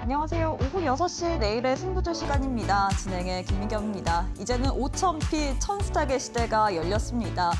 안녕하세요. 오후 6시 내일의 승부조 시간입니다. 진행의 김민경입니다. 이제는 5,000피 1,000스탁의 시대가 열렸습니다.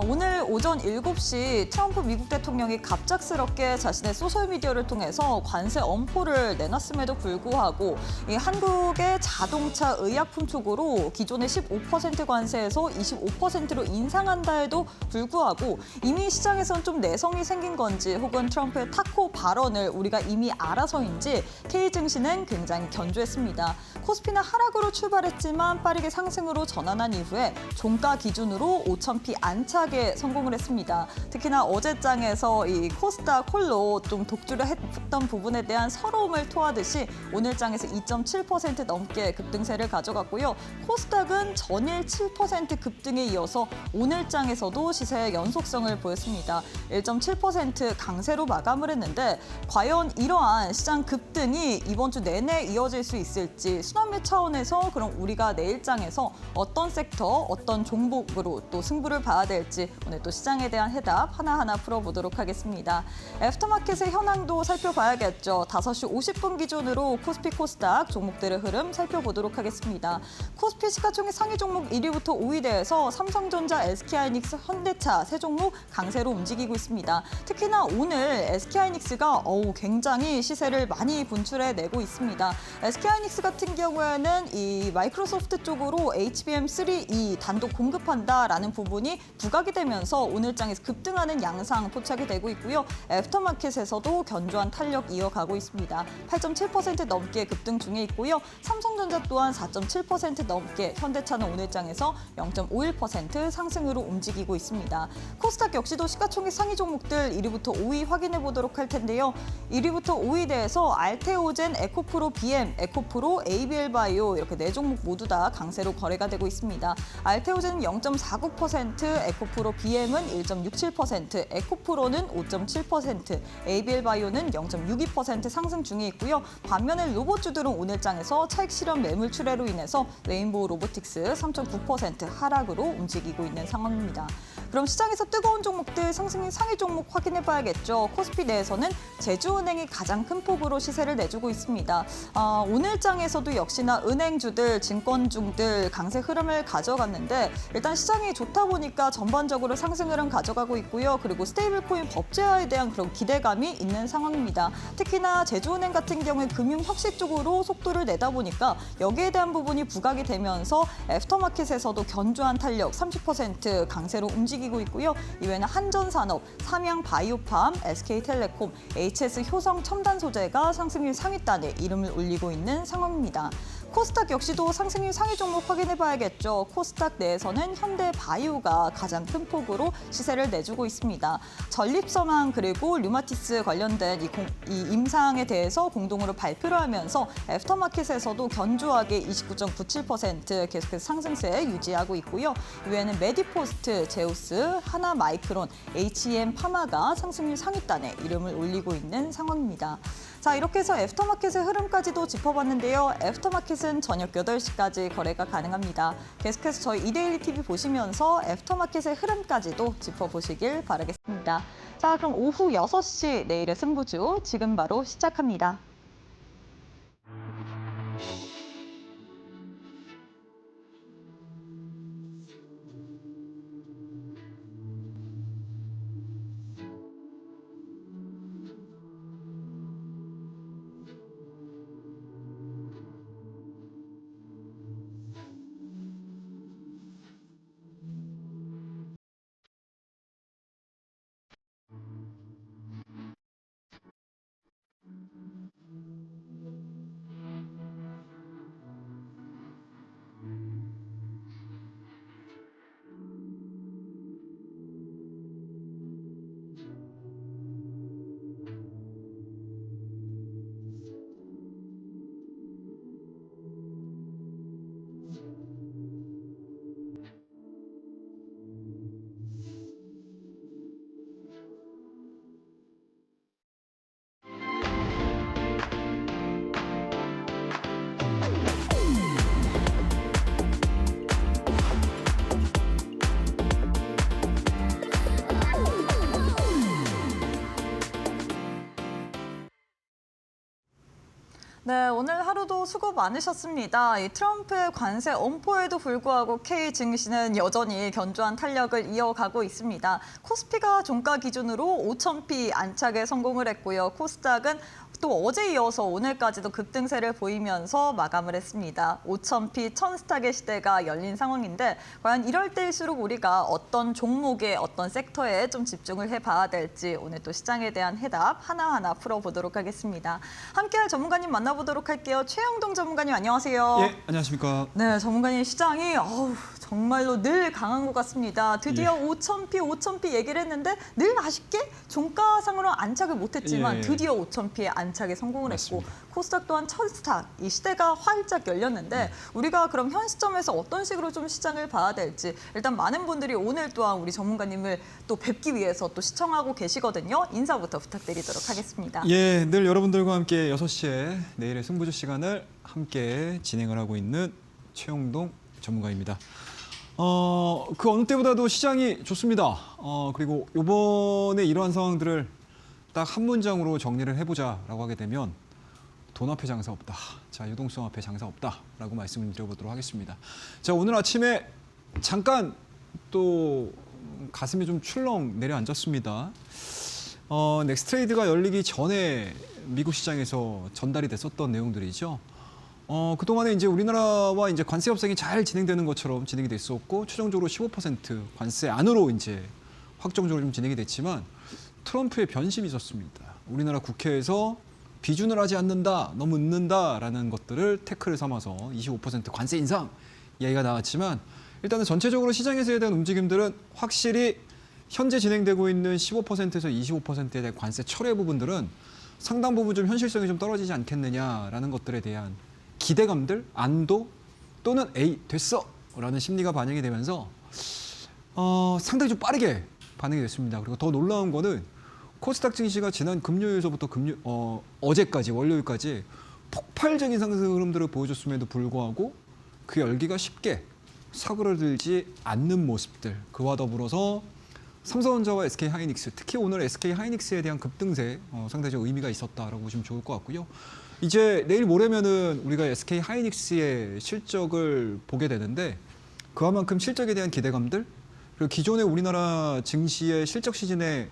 오늘 오전 7시 트럼프 미국 대통령이 갑작스럽게 자신의 소셜미디어를 통해서 관세 엄포를 내놨음에도 불구하고 이 한국의 자동차 의약품 쪽으로 기존의 15% 관세에서 25%로 인상한다 해도 불구하고 이미 시장에선 좀 내성이 생긴 건지 혹은 트럼프의 타코 발언을 우리가 이미 알아서인지 K증시는 굉장히 견조했습니다. 코스피는 하락으로 출발했지만 빠르게 상승으로 전환한 이후에 종가 기준으로 5,000피 안착에 성공을 했습니다. 특히나 어제장에서 이 코스닥 홀로 좀 독주를 했던 부분에 대한 서러움을 토하듯이 오늘장에서 2.7% 넘게 급등세를 가져갔고요. 코스닥은 전일 7% 급등에 이어서 오늘장에서도 시세의 연속성을 보였습니다. 1.7% 강세로 마감을 했는데 과연 이러한 시장 급등이 이번 주 내내 이어질 수 있을지 순환매 차원에서 그럼 우리가 내일장에서 어떤 섹터, 어떤 종목으로 또 승부를 봐야 될지 오늘 또 시장에 대한 해답 하나하나 풀어보도록 하겠습니다. 애프터마켓의 현황도 살펴봐야겠죠. 5시 50분 기준으로 코스피 코스닥 종목들의 흐름 살펴보도록 하겠습니다. 코스피 시가총액 상위 종목 1위부터 5위대에서 삼성전자, SK하이닉스, 현대차 세 종목 강세로 움직이고 있습니다. 특히나 오늘 SK하이닉스가 굉장히 시세를 많이 분출해내고 있습니다. SK하이닉스 같은 경우에는 이 마이크로소프트 쪽으로 HBM3E 단독 공급한다라는 부분이 부각이 되면서 오늘장에서 급등하는 양상 포착이 되고 있고요. 애프터마켓에서도 견조한 탄력 이어가고 있습니다. 8.7% 넘게 급등 중에 있고요. 삼성전자 또한 4.7% 넘게, 현대차는 오늘장에서 0.51% 상승으로 움직이고 있습니다. 코스닥 역시도 시가총액 상위 종목들 1위부터 5위 확인해 보도록 할 텐데요. 1위부터 5위대에서 알테오젠, 에코프로 BM, 에코프로, ABL바이오 이렇게 네 종목 모두 다 강세로 거래가 되고 있습니다. 알테오젠은 0.49%, 에코프로 BM은 1.67%, 에코프로는 5.7%, ABL바이오는 0.62% 상승 중에 있고요. 반면에 로봇주들은 오늘장에서 차익 실현 매물 출회로 인해서 레인보우 로보틱스 3.9% 하락으로 움직이고 있는 상황입니다. 그럼 시장에서 뜨거운 종목들 상승인 상위 종목 확인해 봐야겠죠. 코스피 내에서는 제주은행이 가장 큰 폭으로 시세를 내주고 있습니다. 오늘장에서도 역시나 은행주들, 증권주들 강세 흐름을 가져갔는데 일단 시장이 좋다 보니까 전반적으로 상승 흐름 가져가고 있고요. 그리고 스테이블코인 법제화에 대한 그런 기대감이 있는 상황입니다. 특히나 제주은행 같은 경우에 금융혁신 쪽으로 속도를 내다 보니까 여기에 대한 부분이 부각이 되면서 애프터마켓에서도 견조한 탄력 30% 강세로 움직이고 있고요. 이외에는 한전산업, 삼양바이오팜, SK텔레콤, HS효성 첨단소재가 상승률 상위단에 이름을 올리고 있는 상황입니다. 코스닥 역시도 상승률 상위 종목 확인해 봐야겠죠. 코스닥 내에서는 현대바이오가 가장 큰 폭으로 시세를 내주고 있습니다. 전립선암 그리고 류마티스 관련된 이 임상에 대해서 공동으로 발표를 하면서 애프터마켓에서도 견조하게 29.97% 계속해서 상승세 유지하고 있고요. 이외에는 메디포스트, 제우스, 하나마이크론, HEM파마가 상승률 상위단에 이름을 올리고 있는 상황입니다. 자, 이렇게 해서 애프터마켓의 흐름까지도 짚어봤는데요. 애프터마켓은 저녁 8시까지 거래가 가능합니다. 계속해서 저희 이데일리 TV 보시면서 애프터마켓의 흐름까지도 짚어보시길 바라겠습니다. 자, 그럼 오후 6시 내일의 승부주 지금 바로 시작합니다. 네, 오늘 하루도 수고 많으셨습니다. 이 트럼프의 관세 엄포에도 불구하고 K 증시는 여전히 견조한 탄력을 이어가고 있습니다. 코스피가 종가 기준으로 5,000피 안착에 성공을 했고요. 코스닥은 또 어제 이어서 오늘까지도 급등세를 보이면서 마감을 했습니다. 5,000피 1000스탁의 시대가 열린 상황인데 과연 이럴 때일수록 우리가 어떤 종목에 어떤 섹터에 좀 집중을 해봐야 될지 오늘 또 시장에 대한 해답 하나하나 풀어보도록 하겠습니다. 함께할 전문가님 만나보도록 할게요. 최영동 전문가님 안녕하세요. 예, 안녕하십니까. 네, 전문가님 시장이 정말로 늘 강한 것 같습니다. 드디어 5,000피 얘기를 했는데 늘 아쉽게 종가상으로 안착을 못했지만 드디어 5,000피에 안착에 성공을 맞습니다. 했고 코스닥 또한 1000스탁 이 시대가 활짝 열렸는데 우리가 그럼 현 시점에서 어떤 식으로 좀 시장을 봐야 될지 일단 많은 분들이 오늘 또한 우리 전문가님을 또 뵙기 위해서 또 시청하고 계시거든요. 인사부터 부탁드리도록 하겠습니다. 예, 늘 여러분들과 함께 6시에 내일의 승부조 시간을 함께 진행을 하고 있는 최영동 전문가입니다. 그 어느 때보다도 시장이 좋습니다. 그리고 이번에 이러한 상황들을 딱 한 문장으로 정리를 해보자라고 하게 되면 돈 앞에 장사 없다. 자, 유동성 앞에 장사 없다라고 말씀을 드려보도록 하겠습니다. 자, 오늘 아침에 잠깐 또 가슴이 좀 출렁 내려앉았습니다. 넥스트레이드가 열리기 전에 미국 시장에서 전달이 됐었던 내용들이죠. 그동안에 이제 우리나라와 이제 관세 협상이 잘 진행되는 것처럼 진행이 됐었고 최종적으로 15% 관세 안으로 이제 확정적으로 좀 진행이 됐지만 트럼프의 변심이 있었습니다. 우리나라 국회에서 비준을 하지 않는다, 너무 늦는다라는 것들을 태클을 삼아서 25% 관세 인상 이야기가 나왔지만 일단은 전체적으로 시장에서에 대한 움직임들은 확실히 현재 진행되고 있는 15%에서 25%에 대한 관세 철회 부분들은 상당 부분 좀 현실성이 좀 떨어지지 않겠느냐라는 것들에 대한 기대감들, 안도 또는 에이 됐어 라는 심리가 반영이 되면서 상당히 좀 빠르게 반응이 됐습니다. 그리고 더 놀라운 거는 코스닥 증시가 지난 금요일서부터 어제까지 월요일까지 폭발적인 상승 흐름들을 보여줬음에도 불구하고 그 열기가 쉽게 사그러들지 않는 모습들, 그와 더불어서 삼성전자와 SK하이닉스, 특히 오늘 SK하이닉스에 대한 급등세 상당히 의미가 있었다라고 보시면 좋을 것 같고요. 이제 내일 모레면은 우리가 SK하이닉스의 실적을 보게 되는데 그만큼 실적에 대한 기대감들, 그리고 기존의 우리나라 증시의 실적 시즌에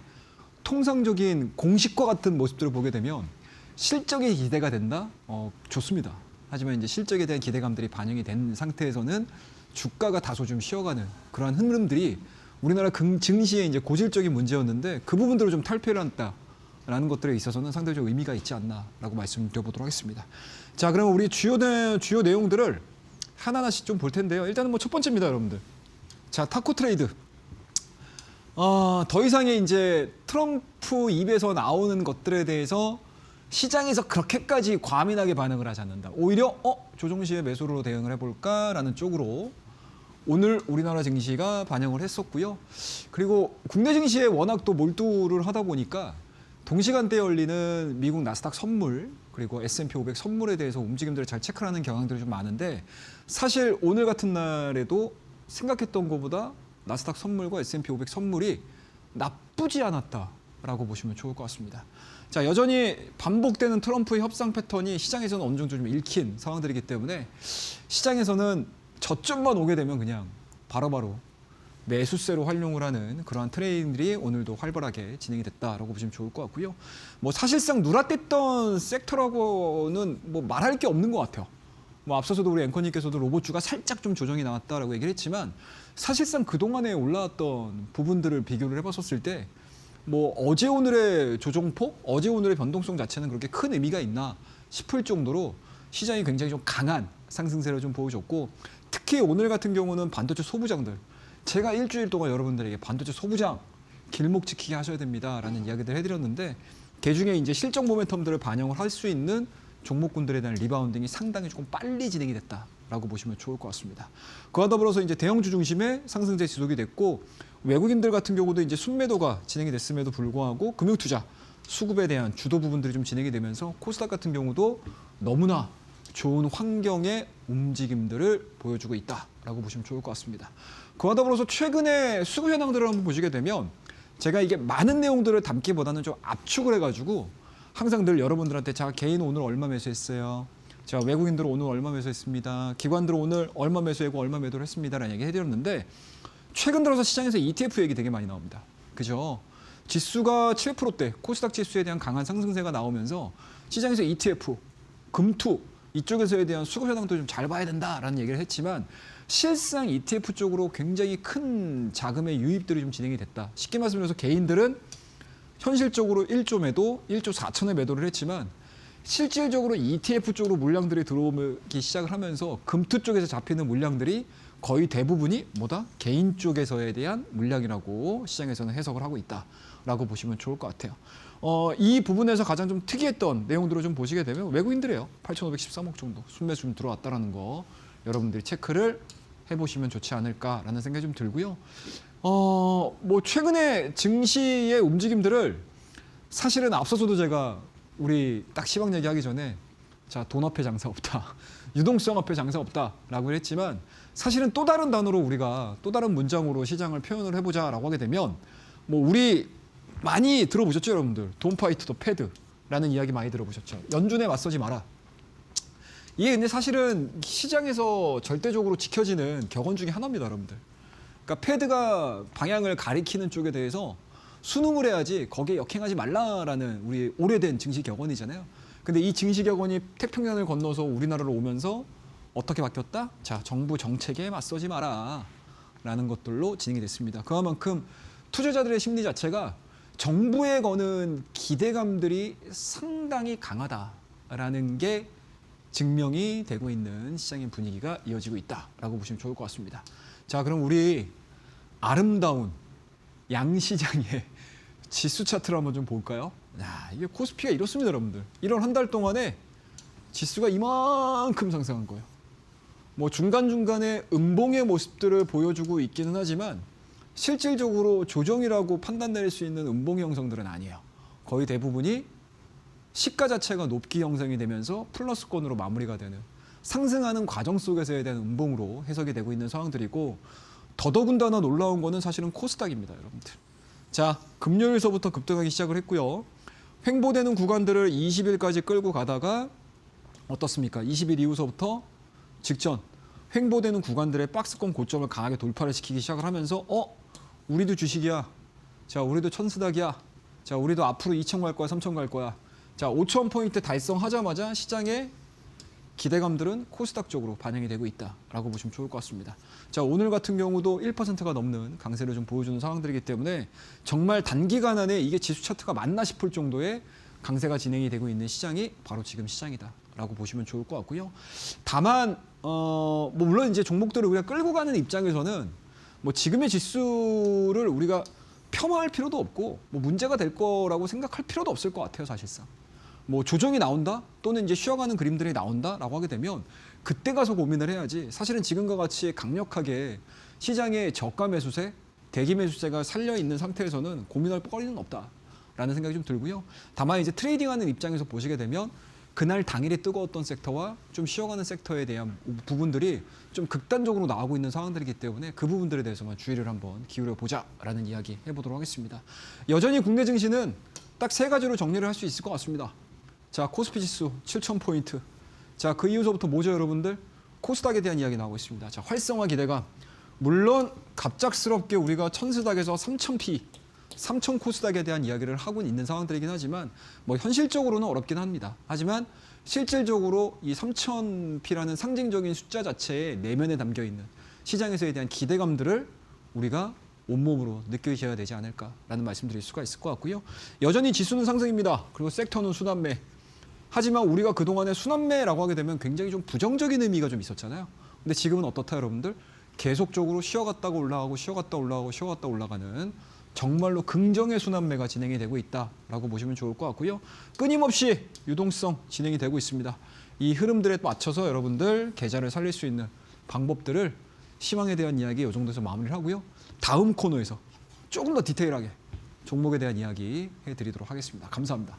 통상적인 공식과 같은 모습들을 보게 되면 실적에 기대가 된다? 좋습니다. 하지만 이제 실적에 대한 기대감들이 반영이 된 상태에서는 주가가 다소 좀 쉬어가는 그러한 흐름들이 우리나라 증시의 이제 고질적인 문제였는데 그 부분들을 좀 탈피를 한다라는 것들에 있어서는 상당히 좀 의미가 있지 않나라고 말씀드려보도록 하겠습니다. 자, 그러면 우리 주요 내용들을 하나하나씩 좀 볼 텐데요. 일단은 뭐 첫 번째입니다, 여러분들. 자, 타코 트레이드. 더 이상의 이제 트럼프 입에서 나오는 것들에 대해서 시장에서 그렇게까지 과민하게 반응을 하지 않는다. 오히려 조정시에 매수로 대응을 해볼까라는 쪽으로 오늘 우리나라 증시가 반영을 했었고요. 그리고 국내 증시에 워낙 또 몰두를 하다 보니까 동시간대에 열리는 미국 나스닥 선물 그리고 S&P 500 선물에 대해서 움직임들을 잘 체크하는 경향들이 좀 많은데 사실 오늘 같은 날에도 생각했던 것보다 나스닥 선물과 S&P 500 선물이 나쁘지 않았다라고 보시면 좋을 것 같습니다. 자, 여전히 반복되는 트럼프의 협상 패턴이 시장에서는 어느 정도 좀 읽힌 상황들이기 때문에 시장에서는 저점만 오게 되면 그냥 바로바로 매수세로 활용을 하는 그러한 트레이드들이 오늘도 활발하게 진행이 됐다라고 보시면 좋을 것 같고요. 뭐 사실상 누락됐던 섹터라고는 뭐 말할 게 없는 것 같아요. 뭐 앞서서도 우리 앵커님께서도 로봇주가 살짝 좀 조정이 나왔다라고 얘기를 했지만 사실상 그동안에 올라왔던 부분들을 비교를 해봤었을 때 뭐 어제 오늘의 조정폭, 어제 오늘의 변동성 자체는 그렇게 큰 의미가 있나 싶을 정도로 시장이 굉장히 좀 강한 상승세를 좀 보여줬고 특히 오늘 같은 경우는 반도체 소부장들 제가 일주일 동안 여러분들에게 반도체 소부장 길목 지키게 하셔야 됩니다라는 이야기들 해드렸는데 그중에 이제 실적 모멘텀들을 반영을 할 수 있는 종목군들에 대한 리바운딩이 상당히 조금 빨리 진행이 됐다라고 보시면 좋을 것 같습니다. 그와 더불어서 이제 대형주 중심의 상승세 지속이 됐고 외국인들 같은 경우도 이제 순매도가 진행이 됐음에도 불구하고 금융투자 수급에 대한 주도 부분들이 좀 진행이 되면서 코스닥 같은 경우도 너무나 좋은 환경의 움직임들을 보여주고 있다라고 보시면 좋을 것 같습니다. 그와 더불어서 최근에 수급 현황들을 한번 보시게 되면 제가 이게 많은 내용들을 담기보다는 좀 압축을 해가지고 항상 늘 여러분들한테 자 개인 오늘 얼마 매수했어요. 자 외국인들 오늘 얼마 매수했습니다. 기관들 오늘 얼마 매수하고 얼마 매도를 했습니다라는 얘기 해드렸는데 최근 들어서 시장에서 ETF 얘기 되게 많이 나옵니다. 그죠? 지수가 7%대 코스닥 지수에 대한 강한 상승세가 나오면서 시장에서 ETF, 금투 이쪽에서에 대한 수급 현황도 좀 잘 봐야 된다라는 얘기를 했지만 실상 ETF 쪽으로 굉장히 큰 자금의 유입들이 좀 진행이 됐다. 쉽게 말씀드려서 개인들은 현실적으로 1조 매도, 1조 4천의 매도를 했지만 실질적으로 ETF 쪽으로 물량들이 들어오기 시작을 하면서 금투 쪽에서 잡히는 물량들이 거의 대부분이 뭐다? 개인 쪽에서에 대한 물량이라고 시장에서는 해석을 하고 있다라고 보시면 좋을 것 같아요. 이 부분에서 가장 좀 특이했던 내용들을 좀 보시게 되면 외국인들이에요. 8,513억 정도 순매수 좀 들어왔다라는 거 여러분들이 체크를 해보시면 좋지 않을까라는 생각이 좀 들고요. 뭐 최근에 증시의 움직임들을 사실은 앞서서도 제가 우리 딱 시황 얘기하기 전에 자, 돈 앞에 장사 없다. 유동성 앞에 장사 없다라고 했지만 사실은 또 다른 단어로 우리가 또 다른 문장으로 시장을 표현을 해보자라고 하게 되면 뭐 우리 많이 들어보셨죠, 여러분들? Don't fight the Fed라는 이야기 많이 들어보셨죠. 연준에 맞서지 마라. 이게 근데 사실은 시장에서 절대적으로 지켜지는 격언 중에 하나입니다, 여러분들. 그러니까 패드가 방향을 가리키는 쪽에 대해서 순응을 해야지 거기에 역행하지 말라라는 우리 오래된 증시 격언이잖아요. 근데 이 증시 격언이 태평양을 건너서 우리나라로 오면서 어떻게 바뀌었다? 자, 정부 정책에 맞서지 마라 라는 것들로 진행이 됐습니다. 그만큼 투자자들의 심리 자체가 정부에 거는 기대감들이 상당히 강하다라는 게 증명이 되고 있는 시장의 분위기가 이어지고 있다라고 보시면 좋을 것 같습니다. 자, 그럼 우리 아름다운 양시장의 지수 차트를 한번 좀 볼까요? 야, 이게 코스피가 이렇습니다, 여러분들. 이런 한 달 동안에 지수가 이만큼 상승한 거예요. 뭐 중간중간에 음봉의 모습들을 보여주고 있기는 하지만 실질적으로 조정이라고 판단 내릴 수 있는 음봉 형성들은 아니에요. 거의 대부분이 시가 자체가 높게 형성이 되면서 플러스권으로 마무리가 되는 상승하는 과정 속에서에 대한 음봉으로 해석이 되고 있는 상황들이고 더더군다나 놀라운 거는 사실은 코스닥입니다, 여러분들. 자, 금요일서부터 급등하기 시작을 했고요. 횡보되는 구간들을 20일까지 끌고 가다가 어떻습니까? 20일 이후서부터 직전 횡보되는 구간들의 박스권 고점을 강하게 돌파를 시키기 시작을 하면서 우리도 주식이야. 자, 우리도 천스닥이야. 자, 우리도 앞으로 2천 갈 거야, 3천 갈 거야. 자, 5천 포인트 달성하자마자 시장의 기대감들은 코스닥 쪽으로 반영이 되고 있다라고 보시면 좋을 것 같습니다. 자, 오늘 같은 경우도 1%가 넘는 강세를 좀 보여주는 상황들이기 때문에 정말 단기간 안에 이게 지수 차트가 맞나 싶을 정도의 강세가 진행이 되고 있는 시장이 바로 지금 시장이다라고 보시면 좋을 것 같고요. 다만 뭐 물론 이제 종목들을 우리가 끌고 가는 입장에서는 뭐 지금의 지수를 우리가 폄하할 필요도 없고 뭐 문제가 될 거라고 생각할 필요도 없을 것 같아요, 사실상. 뭐 조정이 나온다 또는 이제 쉬어가는 그림들이 나온다라고 하게 되면 그때 가서 고민을 해야지 사실은 지금과 같이 강력하게 시장의 저가 매수세, 대기 매수세가 살려 있는 상태에서는 고민할 거리는 없다라는 생각이 좀 들고요. 다만 이제 트레이딩하는 입장에서 보시게 되면 그날 당일에 뜨거웠던 섹터와 좀 쉬어가는 섹터에 대한 부분들이 좀 극단적으로 나오고 있는 상황들이기 때문에 그 부분들에 대해서만 주의를 한번 기울여 보자라는 이야기 해보도록 하겠습니다. 여전히 국내 증시는 딱 세 가지로 정리를 할 수 있을 것 같습니다. 자, 코스피 지수 7,000포인트. 자, 그 이후서부터 뭐죠, 여러분들? 코스닥에 대한 이야기 나오고 있습니다. 자, 활성화 기대감. 물론 갑작스럽게 우리가 천스닥에서 3,000P, 3,000 코스닥에 대한 이야기를 하고 있는 상황들이긴 하지만 뭐 현실적으로는 어렵긴 합니다. 하지만 실질적으로 이 3,000P라는 상징적인 숫자 자체에 내면에 담겨 있는 시장에서에 대한 기대감들을 우리가 온몸으로 느끼셔야 되지 않을까라는 말씀드릴 수가 있을 것 같고요. 여전히 지수는 상승입니다. 그리고 섹터는 순환매. 하지만 우리가 그동안에 순환매라고 하게 되면 굉장히 좀 부정적인 의미가 좀 있었잖아요. 근데 지금은 어떻다, 여러분들? 계속적으로 쉬어갔다가 올라가고 쉬어갔다 올라가고 쉬어갔다 올라가는 정말로 긍정의 순환매가 진행이 되고 있다라고 보시면 좋을 것 같고요. 끊임없이 유동성 진행이 되고 있습니다. 이 흐름들에 맞춰서 여러분들 계좌를 살릴 수 있는 방법들을 시황에 대한 이야기 이 정도에서 마무리를 하고요. 다음 코너에서 조금 더 디테일하게 종목에 대한 이야기 해드리도록 하겠습니다. 감사합니다.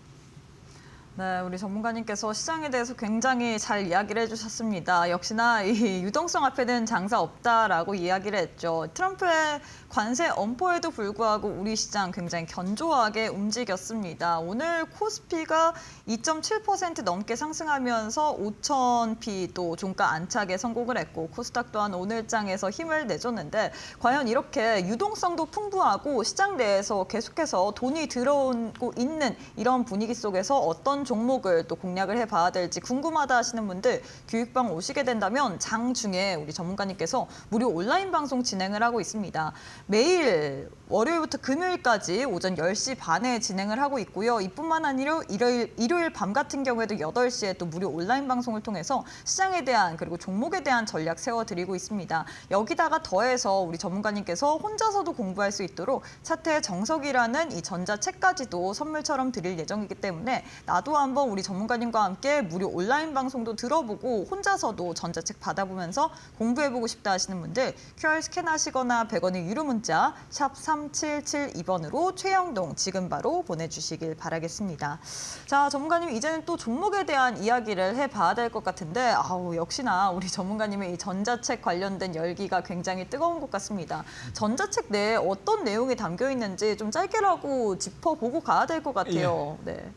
네, 우리 전문가님께서 시장에 대해서 굉장히 잘 이야기를 해주셨습니다. 역시나 이 유동성 앞에는 장사 없다라고 이야기를 했죠. 트럼프의 관세 엄포에도 불구하고 우리 시장 굉장히 견조하게 움직였습니다. 오늘 코스피가 2.7% 넘게 상승하면서 5,000피 또 종가 안착에 성공을 했고 코스닥 또한 오늘 장에서 힘을 내줬는데 과연 이렇게 유동성도 풍부하고 시장 내에서 계속해서 돈이 들어오고 있는 이런 분위기 속에서 어떤 종목을 또 공략을 해봐야 될지 궁금하다 하시는 분들 교육방 오시게 된다면 장 중에 우리 전문가님께서 무료 온라인 방송 진행을 하고 있습니다. 매일 월요일부터 금요일까지 오전 10시 반에 진행을 하고 있고요. 이뿐만 아니라 일요일 밤 같은 경우에도 8시에 또 무료 온라인 방송을 통해서 시장에 대한 그리고 종목에 대한 전략 세워드리고 있습니다. 여기다가 더해서 우리 전문가님께서 혼자서도 공부할 수 있도록 차트의 정석이라는 이 전자책까지도 선물처럼 드릴 예정이기 때문에 나도 한번 우리 전문가님과 함께 무료 온라인 방송도 들어보고 혼자서도 전자책 받아보면서 공부해보고 싶다 하시는 분들 QR 스캔하시거나 100원의 유료 문자 샵 3772번으로 최영동 지금 바로 보내주시길 바라겠습니다. 자, 전문가님 이제는 또 종목에 대한 이야기를 해봐야 될 것 같은데 역시나 우리 전문가님의 이 전자책 관련된 열기가 굉장히 뜨거운 것 같습니다. 전자책 내에 어떤 내용이 담겨 있는지 좀 짧게라고 짚어보고 가야 될 것 같아요. 네.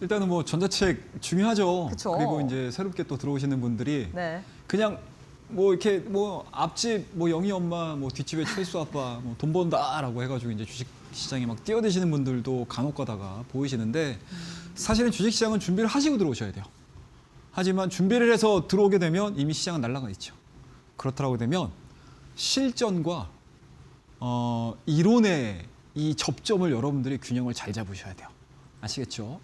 일단은 뭐 전자책 중요하죠. 그쵸. 그리고 이제 새롭게 또 들어오시는 분들이 네. 그냥 뭐 이렇게 뭐 앞집 뭐 영희 엄마 뭐 뒷집에 철수 아빠 뭐 돈 번다라고 해가지고 이제 주식 시장에 막 뛰어드시는 분들도 간혹 가다가 보이시는데 사실은 주식 시장은 준비를 하시고 들어오셔야 돼요. 하지만 준비를 해서 들어오게 되면 이미 시장은 날아가 있죠. 그렇다고 되면 실전과 이론의 이 접점을 여러분들이 균형을 잘 잡으셔야 돼요. 아시겠죠?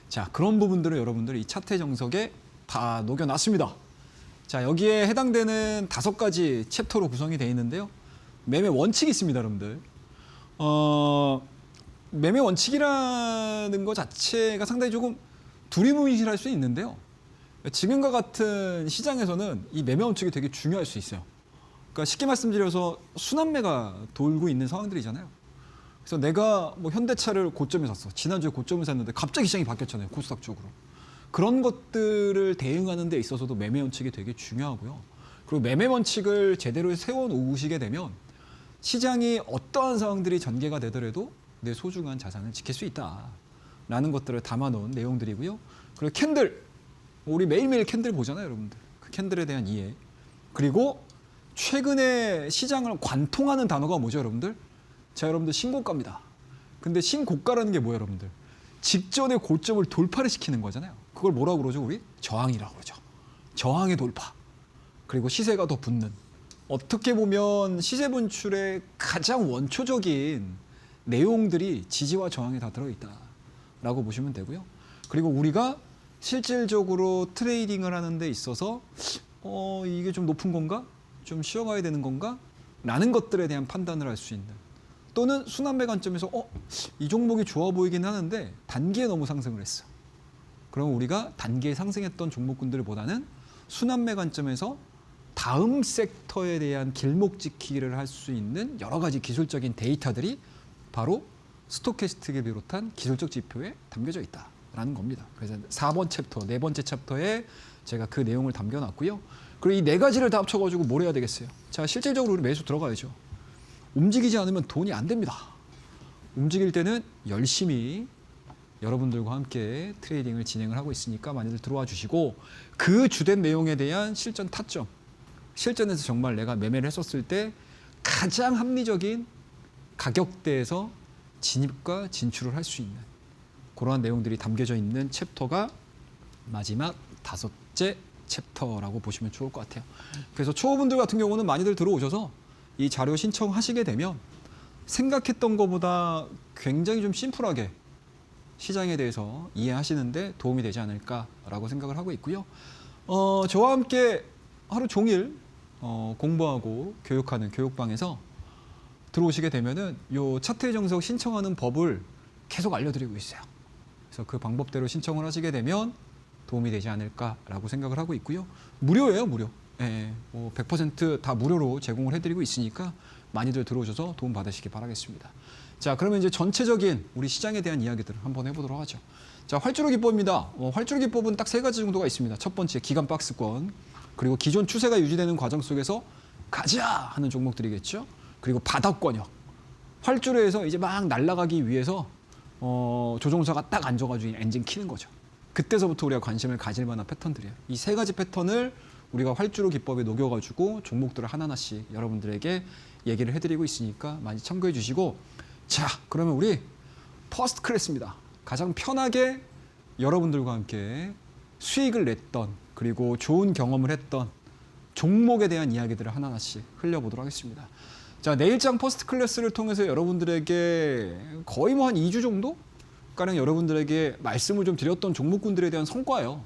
자, 그런 부분들을 여러분들이 이 차트 정석에 다 녹여놨습니다. 자, 여기에 해당되는 5가지 챕터로 구성이 되어 있는데요. 매매 원칙이 있습니다, 여러분들. 매매 원칙이라는 것 자체가 상당히 조금 두리뭉실할 수 있는데요. 지금과 같은 시장에서는 이 매매 원칙이 되게 중요할 수 있어요. 그러니까 쉽게 말씀드려서 순환매가 돌고 있는 상황들이잖아요. 그래서 내가 뭐 현대차를 고점에 샀어. 지난주에 고점을 샀는데 갑자기 시장이 바뀌었잖아요. 코스닥 쪽으로. 그런 것들을 대응하는 데 있어서도 매매 원칙이 되게 중요하고요. 그리고 매매 원칙을 제대로 세워놓으시게 되면 시장이 어떠한 상황들이 전개가 되더라도 내 소중한 자산을 지킬 수 있다라는 것들을 담아놓은 내용들이고요. 그리고 캔들, 우리 매일매일 캔들 보잖아요, 여러분들. 그 캔들에 대한 이해. 그리고 최근에 시장을 관통하는 단어가 뭐죠, 여러분들? 자, 여러분들 신고가입니다. 근데 신고가라는 게 뭐예요, 여러분들? 직전의 고점을 돌파를 시키는 거잖아요. 그걸 뭐라고 그러죠, 우리? 저항이라고 그러죠. 저항의 돌파. 그리고 시세가 더 붙는. 어떻게 보면 시세 분출의 가장 원초적인 내용들이 지지와 저항에 다 들어있다라고 보시면 되고요. 그리고 우리가 실질적으로 트레이딩을 하는 데 있어서 이게 좀 높은 건가? 좀 쉬어가야 되는 건가? 라는 것들에 대한 판단을 할 수 있는 또는 순환매 관점에서 이 종목이 좋아 보이긴 하는데 단기에 너무 상승을 했어. 그럼 우리가 단기에 상승했던 종목군들보다는 순환매 관점에서 다음 섹터에 대한 길목 지키기를 할 수 있는 여러 가지 기술적인 데이터들이 바로 스토캐스틱을 비롯한 기술적 지표에 담겨져 있다라는 겁니다. 그래서 4번 챕터, 4번째 챕터에 제가 그 내용을 담겨놨고요. 그리고 이 4가지를 다 합쳐가지고 뭘 해야 되겠어요? 자, 실질적으로 우리 매수 들어가야죠. 움직이지 않으면 돈이 안 됩니다. 움직일 때는 열심히 여러분들과 함께 트레이딩을 진행을 하고 있으니까 많이들 들어와 주시고 그 주된 내용에 대한 실전 타점, 실전에서 정말 내가 매매를 했었을 때 가장 합리적인 가격대에서 진입과 진출을 할 수 있는 그러한 내용들이 담겨져 있는 챕터가 마지막 5째 챕터라고 보시면 좋을 것 같아요. 그래서 초보분들 같은 경우는 많이들 들어오셔서 이 자료 신청하시게 되면 생각했던 것보다 굉장히 좀 심플하게 시장에 대해서 이해하시는데 도움이 되지 않을까라고 생각을 하고 있고요. 저와 함께 하루 종일 공부하고 교육하는 교육방에서 들어오시게 되면은 요 차트의 정석 신청하는 법을 계속 알려드리고 있어요. 그래서 그 방법대로 신청을 하시게 되면 도움이 되지 않을까라고 생각을 하고 있고요. 무료예요, 무료. 예, 100% 무료로 제공을 해드리고 있으니까 많이들 들어오셔서 도움 받으시기 바라겠습니다. 자, 그러면 이제 전체적인 우리 시장에 대한 이야기들을 한번 해보도록 하죠. 자, 활주로 기법입니다. 활주로 기법은 딱 세 가지 정도가 있습니다. 첫 번째, 기간 박스권. 그리고 기존 추세가 유지되는 과정 속에서 가자 하는 종목들이겠죠. 그리고 바닥권역. 활주로에서 이제 막 날아가기 위해서 조종사가 딱 앉아가지고 엔진 키는 거죠. 그때서부터 우리가 관심을 가질 만한 패턴들이에요. 이 세 가지 패턴을 우리가 활주로 기법에 녹여가지고 종목들을 하나하나씩 여러분들에게 얘기를 해드리고 있으니까 많이 참고해 주시고, 자, 그러면 우리 퍼스트 클래스입니다. 가장 편하게 여러분들과 함께 수익을 냈던, 그리고 좋은 경험을 했던 종목에 대한 이야기들을 하나하나씩 흘려보도록 하겠습니다. 자, 내일장 퍼스트 클래스를 통해서 여러분들에게 거의 뭐 한 2주 정도? 가량 여러분들에게 말씀을 좀 드렸던 종목군들에 대한 성과예요.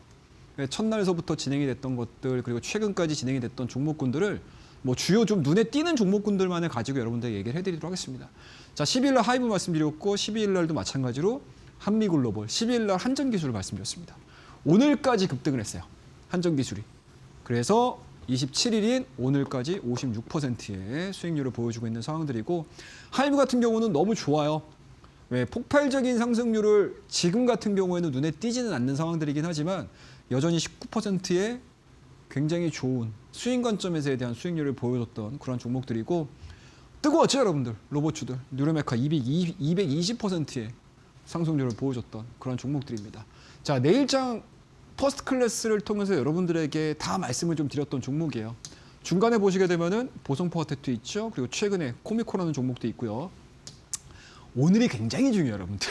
첫날서부터 진행이 됐던 것들, 그리고 최근까지 진행이 됐던 종목군들을 뭐 주요 좀 눈에 띄는 종목군들만을 가지고 여러분들에게 얘기를 해드리도록 하겠습니다. 자, 12일 날 하이브 말씀드렸고, 12일 날도 마찬가지로 한미글로벌, 12일 날 한전기술을 말씀드렸습니다. 오늘까지 급등을 했어요. 한전기술이. 그래서 27일인 오늘까지 56%의 수익률을 보여주고 있는 상황들이고, 하이브 같은 경우는 너무 좋아요. 왜 폭발적인 상승률을 지금 같은 경우에는 눈에 띄지는 않는 상황들이긴 하지만 여전히 19%의 굉장히 좋은 수익 관점에서에 대한 수익률을 보여줬던 그런 종목들이고, 뜨거웠죠 여러분들. 로봇주들 뉴로메카 220%의 상승률을 보여줬던 그런 종목들입니다. 자, 내일장 퍼스트 클래스를 통해서 여러분들에게 다 말씀을 좀 드렸던 종목이에요. 중간에 보시게 되면은 보성포화테트 있죠. 그리고 최근에 코미코라는 종목도 있고요. 오늘이 굉장히 중요해요, 여러분들.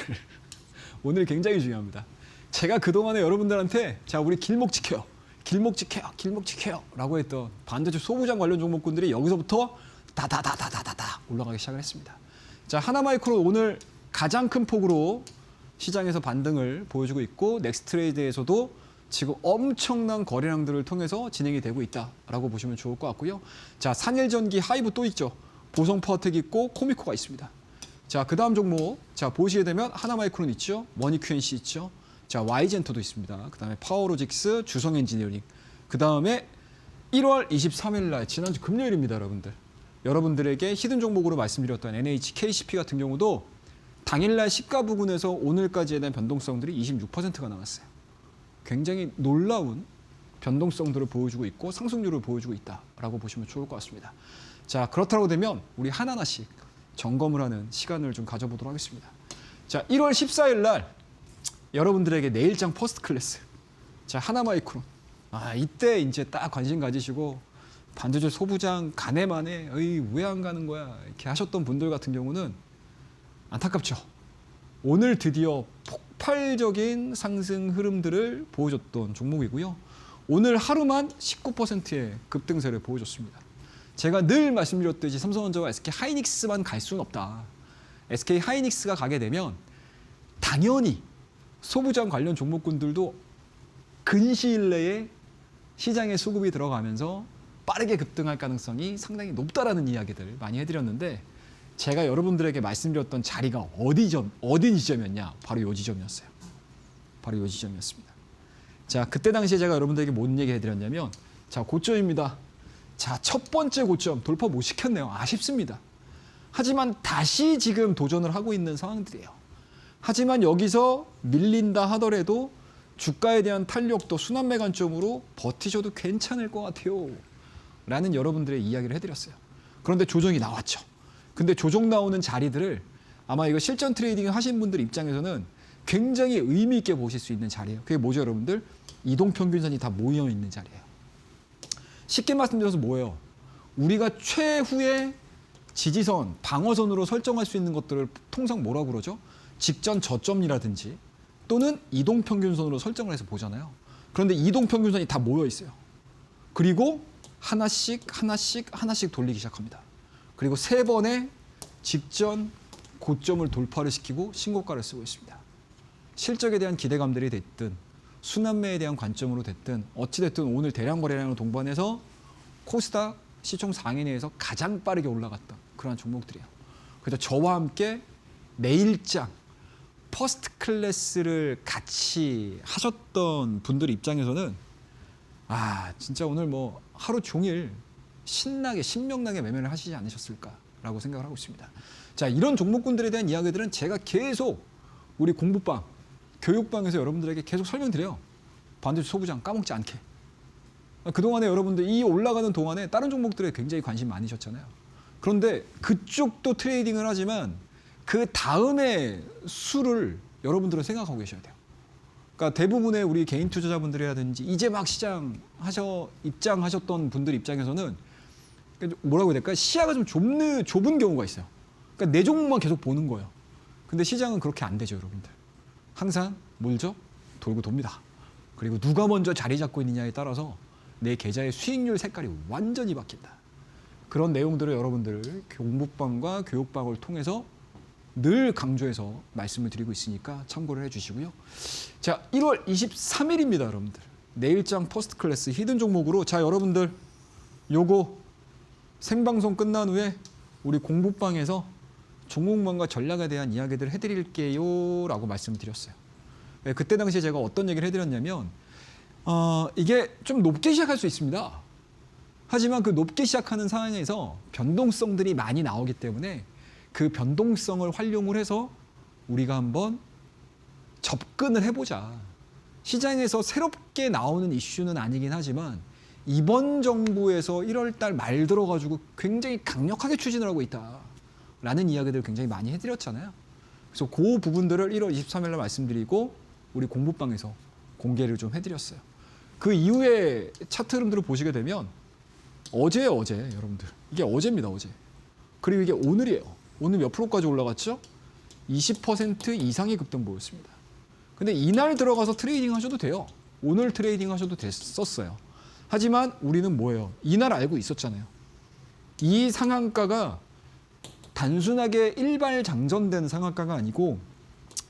오늘이 굉장히 중요합니다. 제가 그동안에 여러분들한테 자, 우리 길목 지켜요. 길목 지켜요. 길목 지켜요. 라고 했던 반도체 소부장 관련 종목군들이 여기서부터 다다다다다다다 올라가기 시작을 했습니다. 자, 하나마이크로 오늘 가장 큰 폭으로 시장에서 반등을 보여주고 있고, 넥스트레이드에서도 지금 엄청난 거래량들을 통해서 진행이 되고 있다라고 보시면 좋을 것 같고요. 자, 산일전기 하이브 또 있죠. 보성포화텍 있고 코미코가 있습니다. 자, 그 다음 종목, 자, 보시게 되면 하나마이크론 있죠. 머니QNC 있죠. 자, Y젠터도 있습니다. 그 다음에 파워로직스, 주성엔지니어링. 그 다음에 1월 23일 날, 지난주 금요일입니다, 여러분들. 여러분들에게 히든 종목으로 말씀드렸던 NH, KCP 같은 경우도 당일날 시가 부근에서 오늘까지에 대한 변동성들이 26%가 나왔어요. 굉장히 놀라운 변동성들을 보여주고 있고 상승률을 보여주고 있다라고 보시면 좋을 것 같습니다. 자, 그렇다고 되면 우리 하나하나씩 점검을 하는 시간을 좀 가져보도록 하겠습니다. 자, 1월 14일 날 여러분들에게 내일장 퍼스트 클래스. 자, 하나마이크론. 아, 이때 이제 딱 관심 가지시고 반도체 소부장 가네만에 왜 안 가는 거야 이렇게 하셨던 분들 같은 경우는 안타깝죠. 오늘 드디어 폭발적인 상승 흐름들을 보여줬던 종목이고요. 오늘 하루만 19%의 급등세를 보여줬습니다. 제가 늘 말씀드렸듯이 삼성전자와 SK 하이닉스만 갈 수는 없다. SK 하이닉스가 가게 되면 당연히 소부장 관련 종목군들도 근시일 내에 시장에 수급이 들어가면서 빠르게 급등할 가능성이 상당히 높다라는 이야기들 많이 해드렸는데, 제가 여러분들에게 말씀드렸던 자리가 어디 지점이었냐? 바로 이 지점이었어요. 바로 이 지점이었습니다. 자, 그때 당시에 제가 여러분들에게 뭔 얘기 해드렸냐면, 자, 고점입니다. 자, 첫 번째 고점 돌파 못 시켰네요. 아쉽습니다. 하지만 다시 지금 도전을 하고 있는 상황들이에요. 하지만 여기서 밀린다 하더라도 주가에 대한 탄력도 순환매 관점으로 버티셔도 괜찮을 것 같아요. 라는 여러분들의 이야기를 해드렸어요. 그런데 조정이 나왔죠. 근데 조정 나오는 자리들을 아마 이거 실전 트레이딩 하신 분들 입장에서는 굉장히 의미 있게 보실 수 있는 자리예요. 그게 뭐죠, 여러분들? 이동평균선이 다 모여 있는 자리예요. 쉽게 말씀드려서 뭐예요? 우리가 최후의 지지선, 방어선으로 설정할 수 있는 것들을 통상 뭐라고 그러죠? 직전 저점이라든지 또는 이동평균선으로 설정을 해서 보잖아요. 그런데 이동평균선이 다 모여 있어요. 그리고 하나씩 돌리기 시작합니다. 그리고 3번의 직전 고점을 돌파를 시키고 신고가를 쓰고 있습니다. 실적에 대한 기대감들이 됐든 순환매에 대한 관점으로 됐든 어찌됐든 오늘 대량 거래량을 동반해서 코스닥 시총 상위내에서 가장 빠르게 올라갔던 그런 종목들이에요. 그래서 저와 함께 내일장 퍼스트 클래스를 같이 하셨던 분들 입장에서는 진짜 오늘 뭐 하루 종일 신나게 신명나게 매매를 하시지 않으셨을까라고 생각을 하고 있습니다. 자, 이런 종목군들에 대한 이야기들은 제가 계속 우리 공부방 교육방에서 여러분들에게 계속 설명드려요. 반도체 소부장 까먹지 않게. 그동안에 여러분들 이 올라가는 동안에 다른 종목들에 굉장히 관심 많으셨잖아요. 그런데 그쪽도 트레이딩을 하지만 그 다음에 수를 여러분들은 생각하고 계셔야 돼요. 그러니까 대부분의 우리 개인 투자자분들이라든지 이제 막 입장하셨던 분들 입장에서는 뭐라고 해야 될까? 시야가 좀 좁은 경우가 있어요. 그러니까 내 종목만 계속 보는 거예요. 근데 시장은 그렇게 안 되죠, 여러분들. 항상 몰죠? 돌고 돕니다. 그리고 누가 먼저 자리 잡고 있느냐에 따라서 내 계좌의 수익률 색깔이 완전히 바뀐다. 그런 내용들을 여러분들 공부방과 교육방을 통해서 늘 강조해서 말씀을 드리고 있으니까 참고를 해주시고요. 자, 1월 23일입니다, 여러분들. 내일장 퍼스트 클래스 히든 종목으로 자, 여러분들 요거 생방송 끝난 후에 우리 공부방에서 종목망과 전략에 대한 이야기들 해드릴게요 라고 말씀드렸어요. 네, 그때 당시에 제가 어떤 얘기를 해드렸냐면 이게 좀 높게 시작할 수 있습니다. 하지만 그 높게 시작하는 상황에서 변동성들이 많이 나오기 때문에 그 변동성을 활용을 해서 우리가 한번 접근을 해보자. 시장에서 새롭게 나오는 이슈는 아니긴 하지만 이번 정부에서 1월 달 말 들어가지고 굉장히 강력하게 추진을 하고 있다라는 이야기들을 굉장히 많이 해드렸잖아요. 그래서 그 부분들을 1월 23일 날 말씀드리고 우리 공부방에서 공개를 좀 해드렸어요. 그 이후에 차트 흐름들을 보시게 되면 어제 여러분들 이게 어제입니다. 어제. 그리고 이게 오늘이에요. 오늘 몇 프로까지 올라갔죠? 20% 이상의 급등 보였습니다. 근데 이날 들어가서 트레이딩 하셔도 돼요. 오늘 트레이딩 하셔도 됐었어요. 하지만 우리는 뭐예요? 이날 알고 있었잖아요. 이 상한가가 단순하게 일발 장전된 상한가가 아니고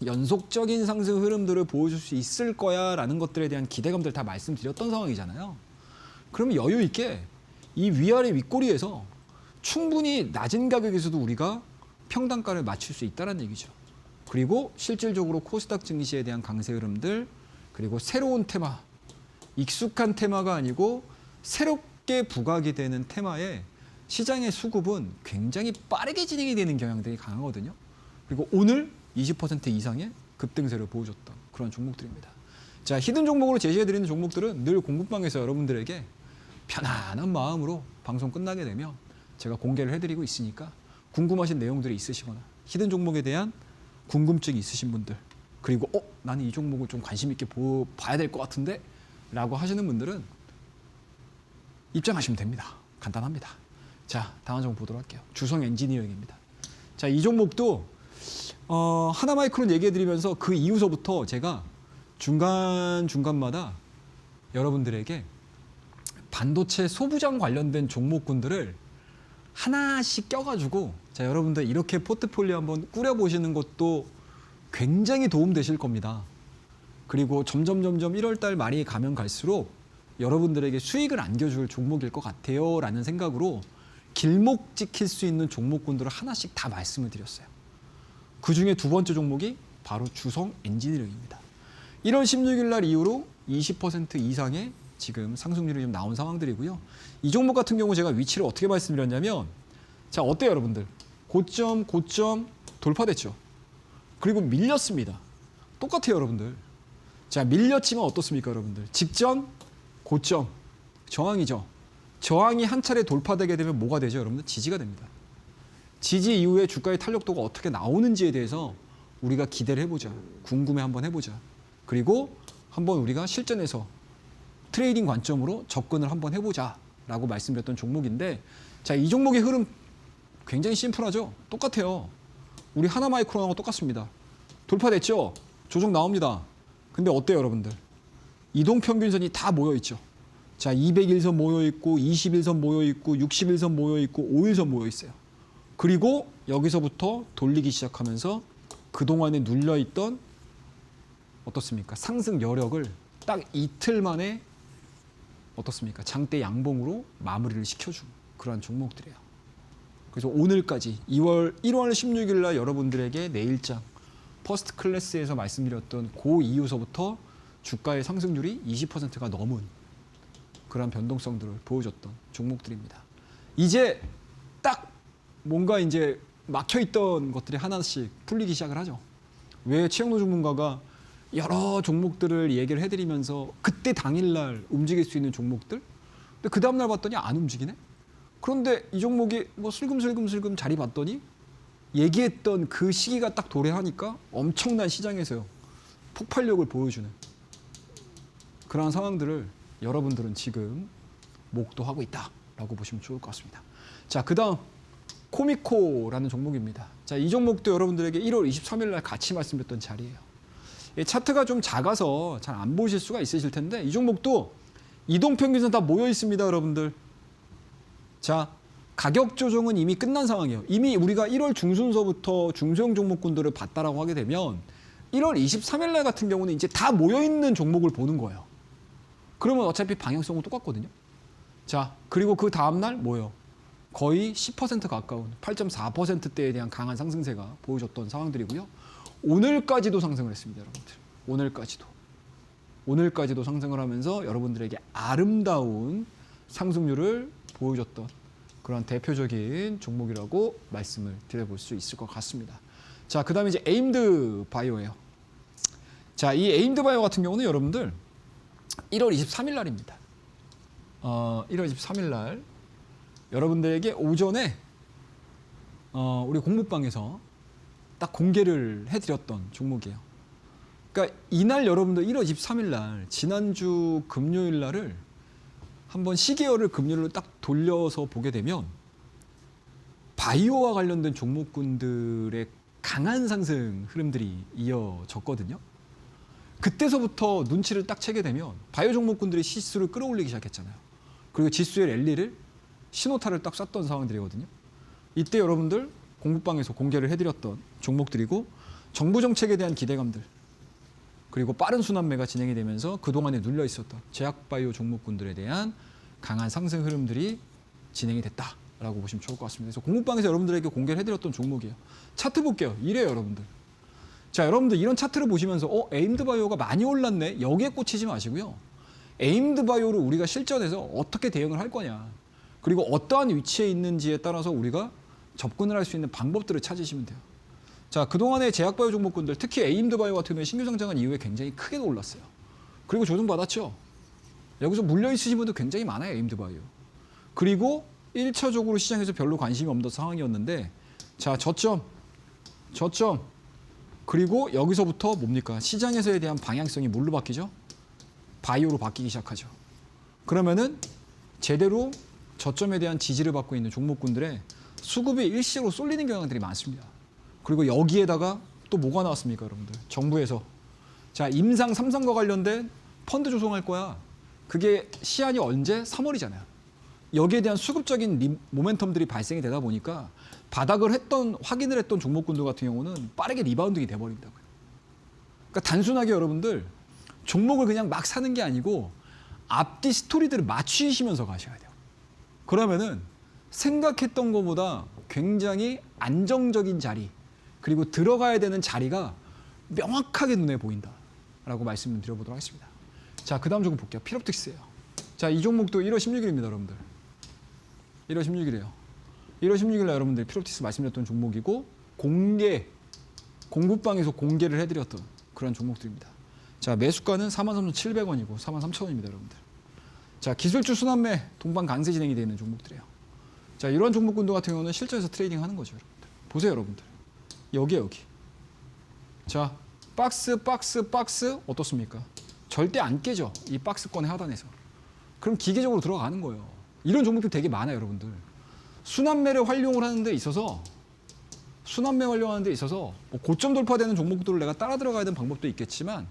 연속적인 상승 흐름들을 보여줄 수 있을 거야 라는 것들에 대한 기대감들 다 말씀드렸던 상황이잖아요. 그러면 여유 있게 이 위아래 윗꼬리에서 충분히 낮은 가격에서도 우리가 평단가를 맞출 수 있다는 얘기죠. 그리고 실질적으로 코스닥 증시에 대한 강세 흐름들, 그리고 새로운 테마, 익숙한 테마가 아니고 새롭게 부각이 되는 테마에 시장의 수급은 굉장히 빠르게 진행이 되는 경향들이 강하거든요. 그리고 오늘 20% 이상의 급등세를 보여줬던 그런 종목들입니다. 자, 히든 종목으로 제시해드리는 종목들은 늘 공부방에서 여러분들에게 편안한 마음으로 방송 끝나게 되면 제가 공개를 해드리고 있으니까 궁금하신 내용들이 있으시거나 히든 종목에 대한 궁금증이 있으신 분들, 그리고 나는 이 종목을 좀 관심 있게 봐야 될 것 같은데 라고 하시는 분들은 입장하시면 됩니다. 간단합니다. 자, 다음 종목 보도록 할게요. 주성 엔지니어링입니다. 자, 이 종목도 하나마이크론 얘기해드리면서 그 이후서부터 제가 중간중간마다 여러분들에게 반도체 소부장 관련된 종목군들을 하나씩 껴가지고 자, 여러분들 이렇게 포트폴리오 한번 꾸려보시는 것도 굉장히 도움되실 겁니다. 그리고 점점 1월 달 말이 가면 갈수록 여러분들에게 수익을 안겨줄 종목일 것 같아요 라는 생각으로 길목 지킬 수 있는 종목군들을 하나씩 다 말씀을 드렸어요. 그중에 두 번째 종목이 바로 주성 엔지니어링입니다. 1월 16일 날 이후로 20% 이상의 지금 상승률이 좀 나온 상황들이고요. 이 종목 같은 경우 제가 위치를 어떻게 말씀드렸냐면 자, 어때요 여러분들? 고점 돌파됐죠. 그리고 밀렸습니다. 똑같아요 여러분들. 자, 밀렸지만 어떻습니까 여러분들? 직전 고점 저항이죠. 저항이 한 차례 돌파되게 되면 뭐가 되죠 여러분들? 지지가 됩니다. 지지 이후에 주가의 탄력도가 어떻게 나오는지에 대해서 우리가 기대를 해보자. 궁금해 한번 해보자. 그리고 한번 우리가 실전에서 트레이딩 관점으로 접근을 한번 해보자 라고 말씀드렸던 종목인데 자, 이 종목의 흐름 굉장히 심플하죠. 똑같아요. 우리 하나마이크론하고 똑같습니다. 돌파됐죠? 조정 나옵니다. 근데 어때요 여러분들? 이동평균선이 다 모여있죠. 자, 200일선 모여있고 21선 모여있고 61선 모여있고 5일선 모여있어요. 그리고 여기서부터 돌리기 시작하면서 그동안에 눌려있던 어떻습니까? 상승 여력을 딱 이틀 만에 어떻습니까? 장대 양봉으로 마무리를 시켜준 그러한 종목들이에요. 그래서 오늘까지 1월 16일 날 여러분들에게 내일장 퍼스트 클래스에서 말씀드렸던 그 이후서부터 주가의 상승률이 20%가 넘은 그런 변동성들을 보여줬던 종목들입니다. 이제 딱 뭔가 이제 막혀있던 것들이 하나씩 풀리기 시작을 하죠. 왜 최영로 전문가가 여러 종목들을 얘기를 해드리면서 그때 당일날 움직일 수 있는 종목들. 근데 그 다음날 봤더니 안 움직이네. 그런데 이 종목이 뭐 슬금슬금 자리 봤더니 얘기했던 그 시기가 딱 도래하니까 엄청난 시장에서요 폭발력을 보여주는 그러한 상황들을 여러분들은 지금 목도하고 있다라고 보시면 좋을 것 같습니다. 자, 그다음 코미코라는 종목입니다. 자, 이 종목도 여러분들에게 1월 23일 날 같이 말씀드렸던 자리예요. 이 차트가 좀 작아서 잘 안 보실 수가 있으실 텐데 이 종목도 이동평균선 다 모여 있습니다, 여러분들. 자, 가격 조정은 이미 끝난 상황이에요. 이미 우리가 1월 중순서부터 중소형 종목군들을 봤다라고 하게 되면 1월 23일 날 같은 경우는 이제 다 모여 있는 종목을 보는 거예요. 그러면 어차피 방향성은 똑같거든요. 자, 그리고 그 다음 날 뭐예요? 거의 10% 가까운 8.4%대에 대한 강한 상승세가 보여줬던 상황들이고요. 오늘까지도 상승을 했습니다, 여러분들. 오늘까지도 상승을 하면서 여러분들에게 아름다운 상승률을 보여줬던 그런 대표적인 종목이라고 말씀을 드려볼 수 있을 것 같습니다. 자, 그 다음에 이제 에임드 바이오예요. 자, 이 에임드 바이오 같은 경우는 여러분들 1월 23일 날입니다. 1월 23일 날 여러분들에게 오전에 우리 공부방에서 딱 공개를 해드렸던 종목이에요. 그러니까 이날 여러분들 1월 23일 날 지난주 금요일 날을 한번 시계열을 금요일로 딱 돌려서 보게 되면 바이오와 관련된 종목군들의 강한 상승 흐름들이 이어졌거든요. 그때서부터 눈치를 딱 채게 되면 바이오 종목군들이 지수를 끌어올리기 시작했잖아요. 그리고 지수의 랠리를 신호탄을 딱 쐈던 상황들이거든요. 이때 여러분들 공부방에서 공개를 해드렸던 종목들이고 정부 정책에 대한 기대감들 그리고 빠른 순환매가 진행이 되면서 그동안에 눌려 있었던 제약바이오 종목군들에 대한 강한 상승 흐름들이 진행이 됐다라고 보시면 좋을 것 같습니다. 그래서 공부방에서 여러분들에게 공개를 해드렸던 종목이에요. 차트 볼게요. 이래요, 여러분들. 자, 여러분들 이런 차트를 보시면서 에임드 바이오가 많이 올랐네. 여기에 꽂히지 마시고요. 에임드 바이오를 우리가 실전에서 어떻게 대응을 할 거냐. 그리고 어떠한 위치에 있는지에 따라서 우리가 접근을 할 수 있는 방법들을 찾으시면 돼요. 자, 그동안의 제약바이오 종목군들, 특히 에임드 바이오 같은 경우에 신규 상장한 이후에 굉장히 크게 올랐어요. 그리고 조정받았죠. 여기서 물려 있으신 분들 굉장히 많아요, 에임드 바이오. 그리고 1차적으로 시장에서 별로 관심이 없는 상황이었는데 자, 저점. 그리고 여기서부터 뭡니까? 시장에서에 대한 방향성이 뭘로 바뀌죠? 바이오로 바뀌기 시작하죠. 그러면은 제대로 저점에 대한 지지를 받고 있는 종목군들의 수급이 일시적으로 쏠리는 경향들이 많습니다. 그리고 여기에다가 또 뭐가 나왔습니까, 여러분들? 정부에서 자, 임상 3상과 관련된 펀드 조성할 거야. 그게 시한이 언제? 3월이잖아요. 여기에 대한 수급적인 모멘텀들이 발생이 되다 보니까 확인을 했던 종목군들 같은 경우는 빠르게 리바운딩이 돼버린다고요. 그러니까 단순하게 여러분들 종목을 그냥 막 사는 게 아니고 앞뒤 스토리들을 맞추시면서 가셔야 돼요. 그러면은 생각했던 것보다 굉장히 안정적인 자리 그리고 들어가야 되는 자리가 명확하게 눈에 보인다라고 말씀을 드려보도록 하겠습니다. 자, 그 다음 종목 볼게요. 필옵틱스예요. 자, 이 종목도 1월 16일입니다, 여러분들. 1월 16일이에요. 1월 16일 날 여러분들 필옵틱스 말씀드렸던 종목이고 공부방에서 공개를 해드렸던 그런 종목들입니다. 자, 매수가는 43,700원이고 43,000원입니다, 여러분들. 자, 기술주 순환매 동반 강세 진행이 되어 있는 종목들이에요. 자, 이러한 종목군들 같은 경우는 실전에서 트레이딩 하는 거죠, 여러분들. 보세요, 여러분들. 여기. 자, 박스 어떻습니까? 절대 안 깨져. 이 박스권의 하단에서. 그럼 기계적으로 들어가는 거예요. 이런 종목들 되게 많아요, 여러분들. 순환매를 활용을 하는 데 있어서 뭐 고점 돌파되는 종목들을 내가 따라 들어가야 되는 방법도 있겠지만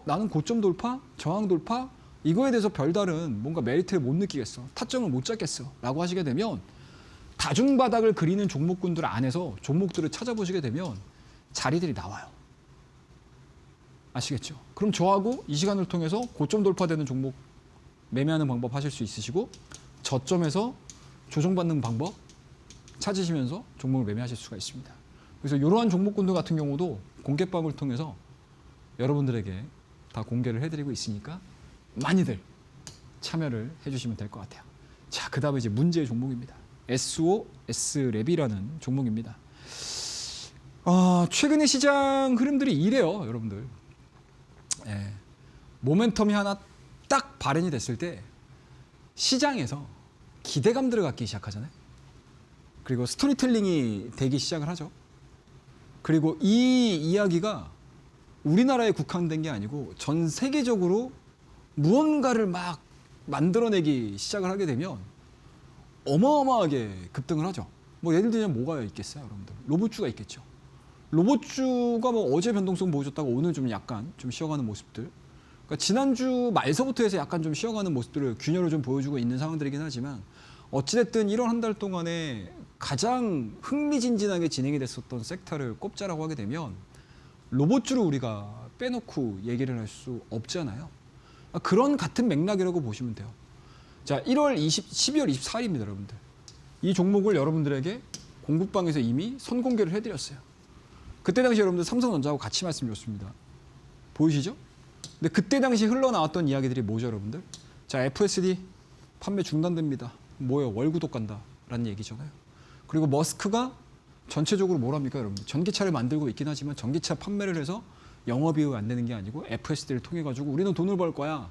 나는 고점 돌파, 저항 돌파 이거에 대해서 별다른 뭔가 메리트를 못 느끼겠어. 타점을 못 잡겠어. 라고 하시게 되면 다중바닥을 그리는 종목군들 안에서 종목들을 찾아보시게 되면 자리들이 나와요. 아시겠죠? 그럼 저하고 이 시간을 통해서 고점 돌파되는 종목 매매하는 방법 하실 수 있으시고 저점에서 조정받는 방법 찾으시면서 종목을 매매하실 수가 있습니다. 그래서 이러한 종목군들 같은 경우도 공개방을 통해서 여러분들에게 다 공개를 해드리고 있으니까 많이들 참여를 해주시면 될 것 같아요. 자, 그 다음에 이제 문제의 종목입니다. SOS랩이라는 종목입니다. 최근의 시장 흐름들이 이래요, 여러분들. 예, 모멘텀이 하나 딱 발현이 됐을 때 시장에서 기대감들을 갖기 시작하잖아요. 그리고 스토리텔링이 되기 시작을 하죠. 그리고 이 이야기가 우리나라에 국한된 게 아니고 전 세계적으로 무언가를 막 만들어내기 시작을 하게 되면 어마어마하게 급등을 하죠. 뭐 예를 들면 뭐가 있겠어요, 여러분들? 로봇주가 있겠죠. 로봇주가 뭐 어제 변동성 보여줬다가 오늘 좀 약간 좀 쉬어가는 모습들. 그러니까 지난주 말서부터 해서 약간 좀 쉬어가는 모습들을 균열을 좀 보여주고 있는 상황들이긴 하지만 어찌됐든 1월 한 달 동안에 가장 흥미진진하게 진행이 됐었던 섹터를 꼽자라고 하게 되면 로봇주를 우리가 빼놓고 얘기를 할 수 없잖아요. 그런 같은 맥락이라고 보시면 돼요. 자, 12월 24일입니다, 여러분들. 이 종목을 여러분들에게 공부방에서 이미 선공개를 해드렸어요. 그때 당시 여러분들 삼성전자하고 같이 말씀드렸습니다. 보이시죠? 근데 그때 당시 흘러나왔던 이야기들이 뭐죠, 여러분들? 자, FSD 판매 중단됩니다. 뭐예요? 월구독 간다라는 얘기잖아요. 그리고 머스크가 전체적으로 뭐랍니까, 여러분들? 전기차를 만들고 있긴 하지만 전기차 판매를 해서 영업이익 안 되는 게 아니고 FSD를 통해 가지고 우리는 돈을 벌 거야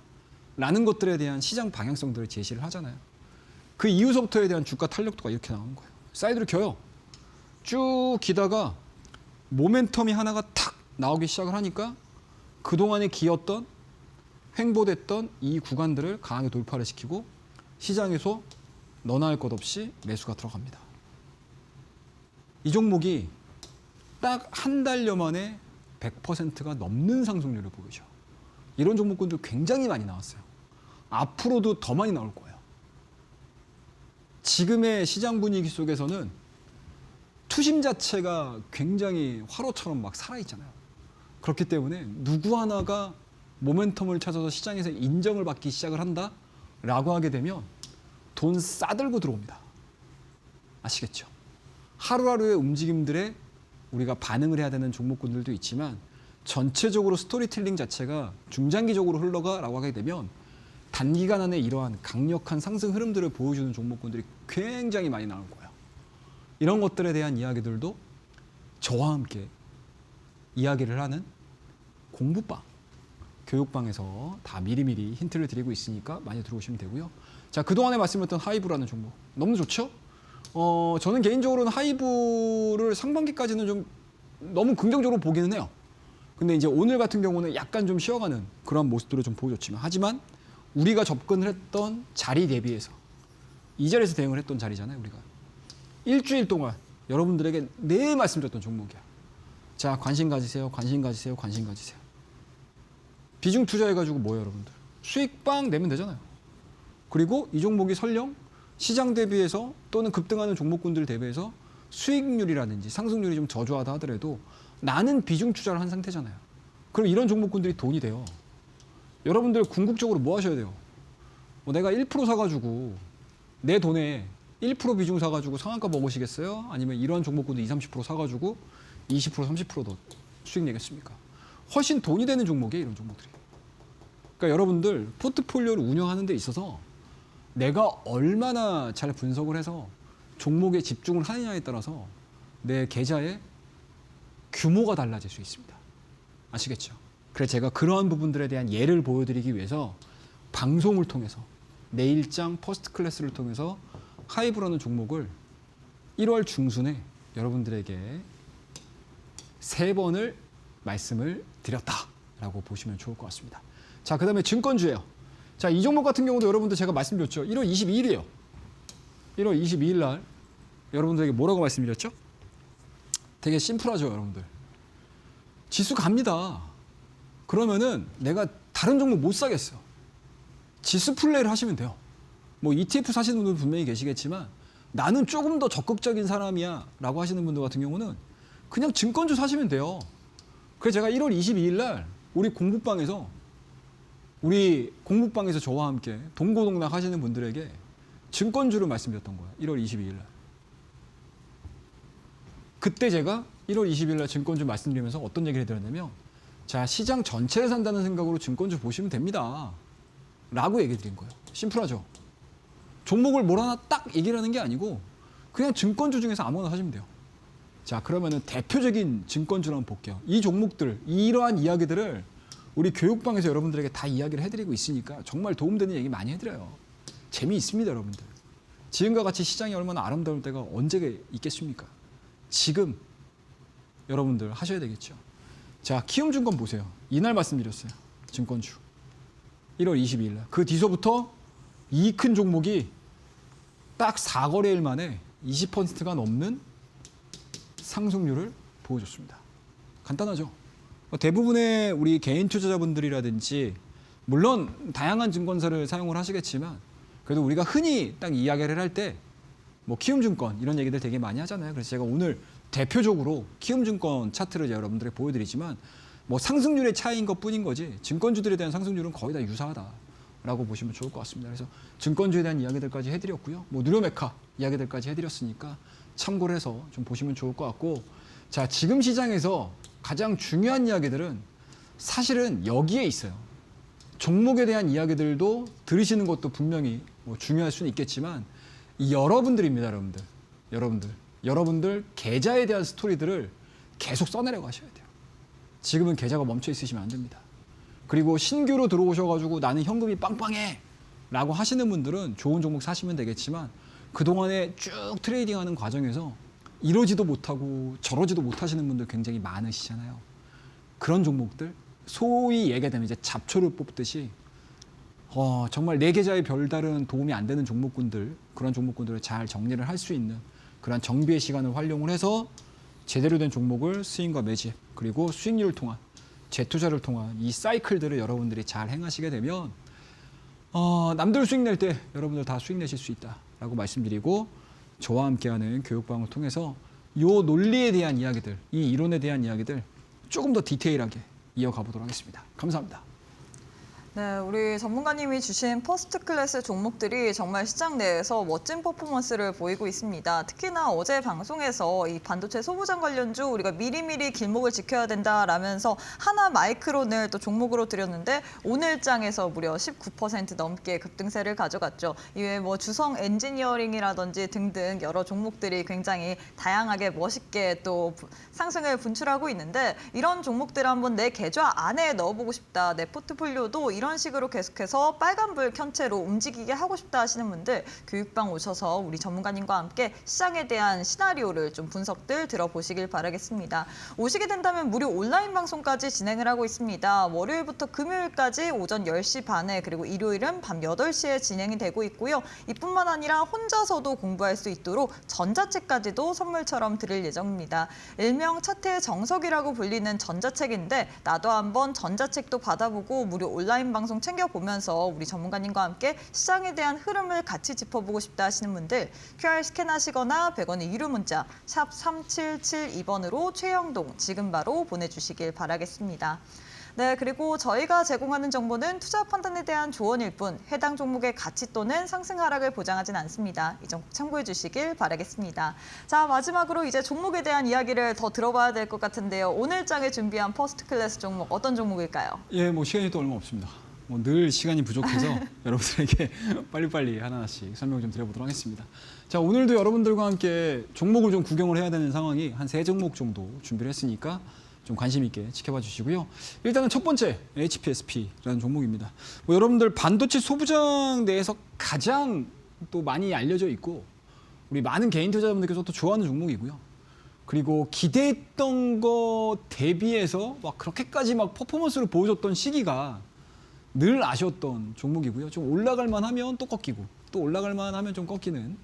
라는 것들에 대한 시장 방향성들을 제시를 하잖아요. 그 이후서부터에 대한 주가 탄력도가 이렇게 나오는 거예요. 사이드를 켜요. 쭉 기다가 모멘텀이 하나가 탁 나오기 시작을 하니까 그동안에 기었던 횡보됐던 이 구간들을 강하게 돌파를 시키고 시장에서 너나 할 것 없이 매수가 들어갑니다. 이 종목이 딱 한 달여 만에 100%가 넘는 상승률을 보이죠. 이런 종목군들 굉장히 많이 나왔어요. 앞으로도 더 많이 나올 거예요. 지금의 시장 분위기 속에서는 투심 자체가 굉장히 화로처럼 막 살아있잖아요. 그렇기 때문에 누구 하나가 모멘텀을 찾아서 시장에서 인정을 받기 시작을 한다라고 하게 되면 돈 싸들고 들어옵니다. 아시겠죠? 하루하루의 움직임들에 우리가 반응을 해야 되는 종목군들도 있지만 전체적으로 스토리텔링 자체가 중장기적으로 흘러가라고 하게 되면 단기간 안에 이러한 강력한 상승 흐름들을 보여주는 종목군들이 굉장히 많이 나올 거예요. 이런 것들에 대한 이야기들도 저와 함께 이야기를 하는 공부방, 교육방에서 다 미리미리 힌트를 드리고 있으니까 많이 들어오시면 되고요. 자, 그동안에 말씀드렸던 하이브라는 종목 너무 좋죠? 저는 개인적으로는 하이브를 상반기까지는 좀 너무 긍정적으로 보기는 해요. 근데 이제 오늘 같은 경우는 약간 좀 쉬어가는 그런 모습들을 좀 보여줬지만 하지만 우리가 접근을 했던 자리 대비해서 이 자리에서 대응을 했던 자리잖아요, 우리가. 일주일 동안 여러분들에게 늘 말씀드렸던 종목이야. 자, 관심 가지세요, 관심 가지세요, 관심 가지세요. 비중 투자해가지고 뭐예요, 여러분들? 수익 빵 내면 되잖아요. 그리고 이 종목이 설령 시장 대비해서 또는 급등하는 종목군들 대비해서 수익률이라든지 상승률이 좀 저조하다 하더라도 나는 비중 투자를 한 상태잖아요. 그럼 이런 종목군들이 돈이 돼요. 여러분들 궁극적으로 뭐 하셔야 돼요? 내가 1% 사가지고 내 돈에 1% 비중 사가지고 상한가 먹으시겠어요? 아니면 이런 종목군들 20, 30% 사가지고 20%, 30%더 수익 내겠습니까? 훨씬 돈이 되는 종목이에요, 이런 종목들이. 그러니까 여러분들 포트폴리오를 운영하는 데 있어서 내가 얼마나 잘 분석을 해서 종목에 집중을 하느냐에 따라서 내 계좌의 규모가 달라질 수 있습니다. 아시겠죠? 그래서 제가 그러한 부분들에 대한 예를 보여드리기 위해서 방송을 통해서 내일장 퍼스트 클래스를 통해서 하이브라는 종목을 1월 중순에 여러분들에게 3번을 말씀을 드렸다라고 보시면 좋을 것 같습니다. 자, 그 다음에 증권주예요. 자, 이 종목 같은 경우도 여러분들 제가 말씀드렸죠. 1월 22일이에요. 1월 22일 날 여러분들에게 뭐라고 말씀드렸죠? 되게 심플하죠, 여러분들. 지수 갑니다. 그러면은 내가 다른 종목 못 사겠어요. 지수 플레이를 하시면 돼요. 뭐 ETF 사시는 분들 분명히 계시겠지만 나는 조금 더 적극적인 사람이야 라고 하시는 분들 같은 경우는 그냥 증권주 사시면 돼요. 그래서 제가 1월 22일 날 우리 공부방에서 저와 함께 동고동락 하시는 분들에게 증권주를 말씀드렸던 거예요. 1월 22일 날. 그때 제가 1월 20일 날 증권주 말씀드리면서 어떤 얘기를 해드렸냐면 자, 시장 전체를 산다는 생각으로 증권주 보시면 됩니다. 라고 얘기 드린 거예요. 심플하죠? 종목을 뭘 하나 딱 얘기를 하는 게 아니고 그냥 증권주 중에서 아무거나 사시면 돼요. 자, 그러면은 대표적인 증권주를 한번 볼게요. 이 종목들, 이러한 이야기들을 우리 교육방에서 여러분들에게 다 이야기를 해드리고 있으니까 정말 도움되는 얘기 많이 해드려요. 재미있습니다, 여러분들. 지금과 같이 시장이 얼마나 아름다울 때가 언제 있겠습니까? 지금 여러분들 하셔야 되겠죠. 자, 키움증권 보세요. 이날 말씀드렸어요. 증권주. 1월 22일 날. 그 뒤서부터 이 큰 종목이 딱 4거래일 만에 20%가 넘는 상승률을 보여줬습니다. 간단하죠. 대부분의 우리 개인 투자자분들이라든지 물론 다양한 증권사를 사용을 하시겠지만 그래도 우리가 흔히 딱 이야기를 할 때 뭐 키움증권 이런 얘기들 되게 많이 하잖아요. 그래서 제가 오늘 대표적으로 키움증권 차트를 여러분들에게 보여드리지만 뭐 상승률의 차이인 것뿐인 거지 증권주들에 대한 상승률은 거의 다 유사하다라고 보시면 좋을 것 같습니다. 그래서 증권주에 대한 이야기들까지 해드렸고요. 뭐 누료메카 이야기들까지 해드렸으니까 참고를 해서 좀 보시면 좋을 것 같고 자 지금 시장에서 가장 중요한 이야기들은 사실은 여기에 있어요. 종목에 대한 이야기들도 들으시는 것도 분명히 뭐 중요할 수는 있겠지만 이 여러분들입니다, 여러분들 계좌에 대한 스토리들을 계속 써내려고 하셔야 돼요. 지금은 계좌가 멈춰 있으시면 안 됩니다. 그리고 신규로 들어오셔가지고 나는 현금이 빵빵해 라고 하시는 분들은 좋은 종목 사시면 되겠지만 그동안에 쭉 트레이딩하는 과정에서 이러지도 못하고 저러지도 못하시는 분들 굉장히 많으시잖아요. 그런 종목들 소위 얘기하면 이제 잡초를 뽑듯이 정말 내 계좌에 별다른 도움이 안 되는 종목군들 그런 종목군들을 잘 정리를 할 수 있는 그런 정비의 시간을 활용을 해서 제대로 된 종목을 스윙과 매집 그리고 수익률을 통한 재투자를 통한 이 사이클들을 여러분들이 잘 행하시게 되면 남들 수익 낼 때 여러분들 다 수익 내실 수 있다라고 말씀드리고 저와 함께하는 교육방을 통해서 이 논리에 대한 이야기들 이 이론에 대한 이야기들 조금 더 디테일하게 이어가 보도록 하겠습니다. 감사합니다. 네, 우리 전문가님이 주신 퍼스트 클래스 종목들이 정말 시장 내에서 멋진 퍼포먼스를 보이고 있습니다. 특히나 어제 방송에서 이 반도체 소부장 관련주 우리가 미리미리 길목을 지켜야 된다라면서 하나 마이크론을 또 종목으로 드렸는데 오늘 장에서 무려 19% 넘게 급등세를 가져갔죠. 이외에 뭐 주성 엔지니어링이라든지 등등 여러 종목들이 굉장히 다양하게 멋있게 또 상승을 분출하고 있는데 이런 종목들을 한번 내 계좌 안에 넣어보고 싶다. 내 포트폴리오도 이런 식으로 계속해서 빨간불 켠 채로 움직이게 하고 싶다 하시는 분들 교육방 오셔서 우리 전문가님과 함께 시장에 대한 시나리오를 좀 분석들 들어보시길 바라겠습니다. 오시게 된다면 무료 온라인 방송까지 진행을 하고 있습니다. 월요일부터 금요일까지 오전 10시 반에 그리고 일요일은 밤 8시에 진행이 되고 있고요. 이뿐만 아니라 혼자서도 공부할 수 있도록 전자책까지도 선물처럼 드릴 예정입니다. 일명 차트의 정석이라고 불리는 전자책인데 나도 한번 전자책도 받아보고 무료 온라인 방송 챙겨보면서 우리 전문가님과 함께 시장에 대한 흐름을 같이 짚어보고 싶다 하시는 분들 QR 스캔하시거나 100원의 유료 문자 샵 3772번으로 최영동 지금 바로 보내주시길 바라겠습니다. 네, 그리고 저희가 제공하는 정보는 투자 판단에 대한 조언일 뿐 해당 종목의 가치 또는 상승 하락을 보장하진 않습니다. 이 점 꼭 참고해 주시길 바라겠습니다. 자, 마지막으로 이제 종목에 대한 이야기를 더 들어봐야 될 것 같은데요. 오늘 장에 준비한 퍼스트 클래스 종목 어떤 종목일까요? 예, 뭐 시간이 또 얼마 없습니다. 뭐 늘 시간이 부족해서 여러분들에게 빨리빨리 하나씩 설명 좀 드려보도록 하겠습니다. 자, 오늘도 여러분들과 함께 종목을 좀 구경을 해야 되는 상황이 한 3종목 정도 준비를 했으니까 좀 관심 있게 지켜봐 주시고요. 일단은 첫 번째 HPSP라는 종목입니다. 뭐 여러분들 반도체 소부장 내에서 가장 또 많이 알려져 있고 우리 많은 개인 투자자분들께서 또 좋아하는 종목이고요. 그리고 기대했던 거 대비해서 막 그렇게까지 막 퍼포먼스를 보여줬던 시기가 늘 아쉬웠던 종목이고요. 좀 올라갈만 하면 또 꺾이고 또 올라갈만 하면 좀 꺾이는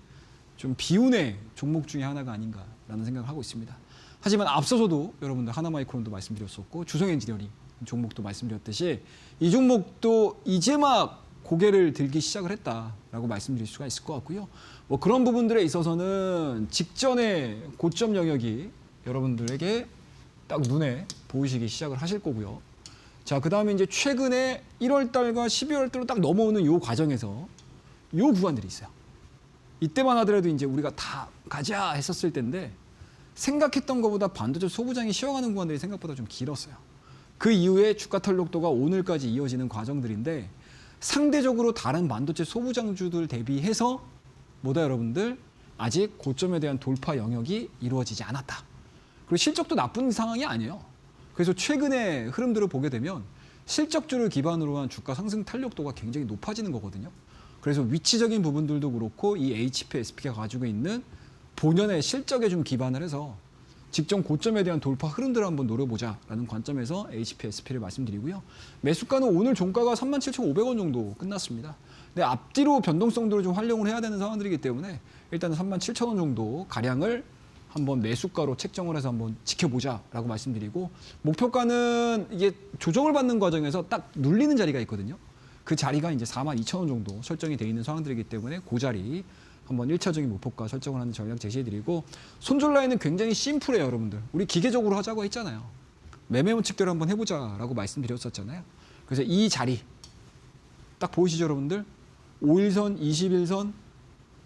좀 비운의 종목 중에 하나가 아닌가라는 생각을 하고 있습니다. 하지만 앞서서도 여러분들 하나마이크론도 말씀드렸었고 주성 엔지니어링 종목도 말씀드렸듯이 이 종목도 이제 막 고개를 들기 시작을 했다라고 말씀드릴 수가 있을 것 같고요. 뭐 그런 부분들에 있어서는 직전의 고점 영역이 여러분들에게 딱 눈에 보이시기 시작을 하실 거고요. 자, 그 다음에 이제 최근에 1월 달과 12월 달로 딱 넘어오는 요 과정에서 요 구간들이 있어요. 이때만 하더라도 이제 우리가 다 가자 했었을 텐데 생각했던 것보다 반도체 소부장이 쉬어가는 구간들이 생각보다 좀 길었어요. 그 이후에 주가 탄력도가 오늘까지 이어지는 과정들인데 상대적으로 다른 반도체 소부장주들 대비해서 뭐다 여러분들 아직 고점에 대한 돌파 영역이 이루어지지 않았다. 그리고 실적도 나쁜 상황이 아니에요. 그래서 최근의 흐름들을 보게 되면 실적주를 기반으로 한 주가 상승 탄력도가 굉장히 높아지는 거거든요. 그래서 위치적인 부분들도 그렇고 이 HP, SP가 가지고 있는 본연의 실적에 좀 기반을 해서 직전 고점에 대한 돌파 흐름들을 한번 노려보자라는 관점에서 HP, SP를 말씀드리고요. 매수가는 오늘 종가가 37,500원 정도 끝났습니다. 근데 앞뒤로 변동성들을 좀 활용을 해야 되는 상황들이기 때문에 일단은 37,000원 정도 가량을 한번 매수가로 책정을 해서 한번 지켜보자라고 말씀드리고, 목표가는 이게 조정을 받는 과정에서 딱 눌리는 자리가 있거든요. 그 자리가 이제 42,000원 정도 설정이 되어 있는 상황들이기 때문에 그 자리 한번 1차적인 목표가 설정을 하는 전략 제시해드리고, 손절 라인은 굉장히 심플해요, 여러분들. 우리 기계적으로 하자고 했잖아요. 매매 원칙대로 한번 해보자라고 말씀드렸었잖아요. 그래서 이 자리 딱 보이시죠, 여러분들? 5일선, 21선,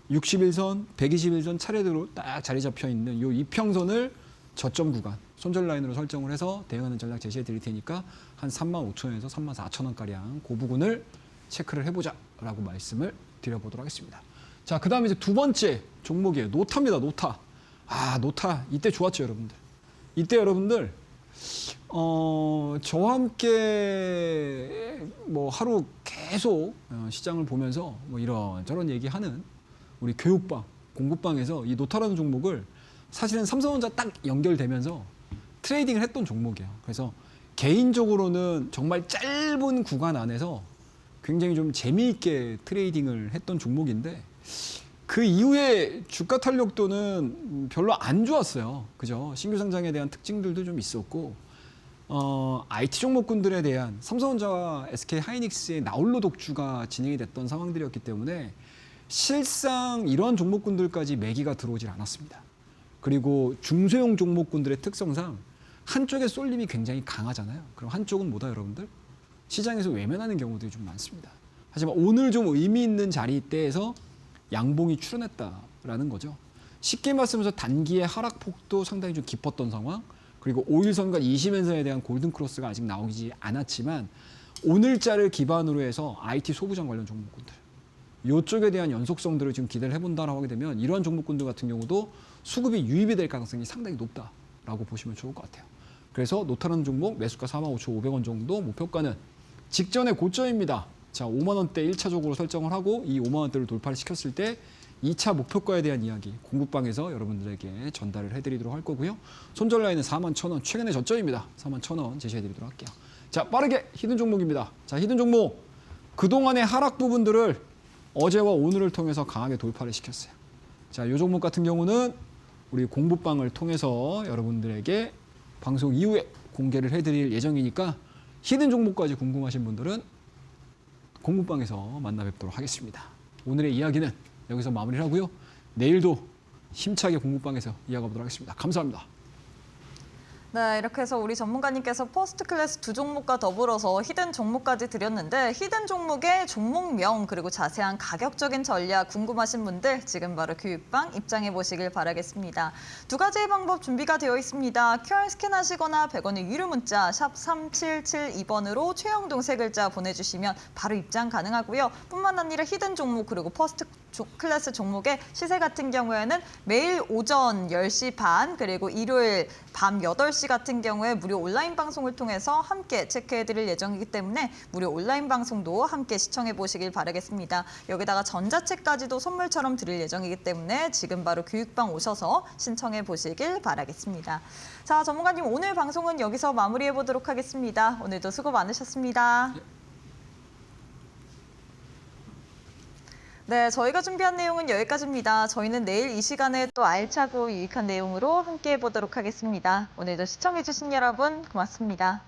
61선, 121선 차례대로 딱 자리 잡혀 있는 이 이평선을 저점 구간 손절 라인으로 설정을 해서 대응하는 전략 제시해 드릴 테니까 한 35,000원에서 34,000원 가량 그 부분을 체크를 해보자라고 말씀을 드려보도록 하겠습니다. 자, 그다음에 이제 두 번째 종목이에요. 노타입니다. 노타. 노타 이때 좋았죠, 여러분들. 이때 여러분들 저와 함께 뭐 하루 계속 시장을 보면서 뭐 이런저런 얘기하는 우리 교육방, 공부방에서 이 노타라는 종목을 사실은 삼성전자 딱 연결되면서 트레이딩을 했던 종목이에요. 그래서 개인적으로는 정말 짧은 구간 안에서 굉장히 좀 재미있게 트레이딩을 했던 종목인데, 그 이후에 주가 탄력도는 별로 안 좋았어요. 그죠? 신규 상장에 대한 특징들도 좀 있었고, IT 종목군들에 대한 삼성전자와 SK 하이닉스의 나홀로 독주가 진행이 됐던 상황들이었기 때문에 실상 이러한 종목군들까지 매기가 들어오질 않았습니다. 그리고 중소형 종목군들의 특성상 한쪽의 쏠림이 굉장히 강하잖아요. 그럼 한쪽은 뭐다, 여러분들? 시장에서 외면하는 경우들이 좀 많습니다. 하지만 오늘 좀 의미 있는 자리대에서 양봉이 출현했다라는 거죠. 쉽게 말씀해서 단기의 하락폭도 상당히 좀 깊었던 상황, 그리고 5일선과 20일선에 대한 골든크로스가 아직 나오지 않았지만 오늘자를 기반으로 해서 IT 소부장 관련 종목군들, 이쪽에 대한 연속성들을 지금 기대를 해본다라고 하게 되면 이러한 종목군들 같은 경우도 수급이 유입이 될 가능성이 상당히 높다라고 보시면 좋을 것 같아요. 그래서 노타라는 종목 매수가 45,500원 정도, 목표가는 직전의 고점입니다. 자, 5만 원대 1차적으로 설정을 하고 이 5만 원대를 돌파를 시켰을 때 2차 목표가에 대한 이야기 공부방에서 여러분들에게 전달을 해드리도록 할 거고요. 손절 라인은 41,000원, 최근의 저점입니다. 41,000원 제시해드리도록 할게요. 자, 빠르게 히든 종목입니다. 자, 히든 종목 그동안의 하락 부분들을 어제와 오늘을 통해서 강하게 돌파를 시켰어요. 자, 이 종목 같은 경우는 우리 공부방을 통해서 여러분들에게 방송 이후에 공개를 해드릴 예정이니까 히든 종목까지 궁금하신 분들은 공부방에서 만나 뵙도록 하겠습니다. 오늘의 이야기는 여기서 마무리를 하고요. 내일도 힘차게 공부방에서 이어가보도록 하겠습니다. 감사합니다. 네, 이렇게 해서 우리 전문가님께서 퍼스트 클래스 두 종목과 더불어서 히든 종목까지 드렸는데, 히든 종목의 종목명 그리고 자세한 가격적인 전략 궁금하신 분들 지금 바로 교육방 입장해 보시길 바라겠습니다. 두 가지의 방법 준비가 되어 있습니다. QR 스캔하시거나 100원의 유료 문자 샵 3772번으로 최영동 세 글자 보내주시면 바로 입장 가능하고요. 뿐만 아니라 히든 종목 그리고 퍼스트 클래스 종목의 시세 같은 경우에는 매일 오전 10시 반 그리고 일요일 밤 8시 같은 경우에 무료 온라인 방송을 통해서 함께 체크해드릴 예정이기 때문에 무료 온라인 방송도 함께 시청해 보시길 바라겠습니다. 여기다가 전자책까지도 선물처럼 드릴 예정이기 때문에 지금 바로 교육방 오셔서 신청해 보시길 바라겠습니다. 자, 전문가님 오늘 방송은 여기서 마무리해 보도록 하겠습니다. 오늘도 수고 많으셨습니다. 네, 저희가 준비한 내용은 여기까지입니다. 저희는 내일 이 시간에 또 알차고 유익한 내용으로 함께 해보도록 하겠습니다. 오늘도 시청해주신 여러분 고맙습니다.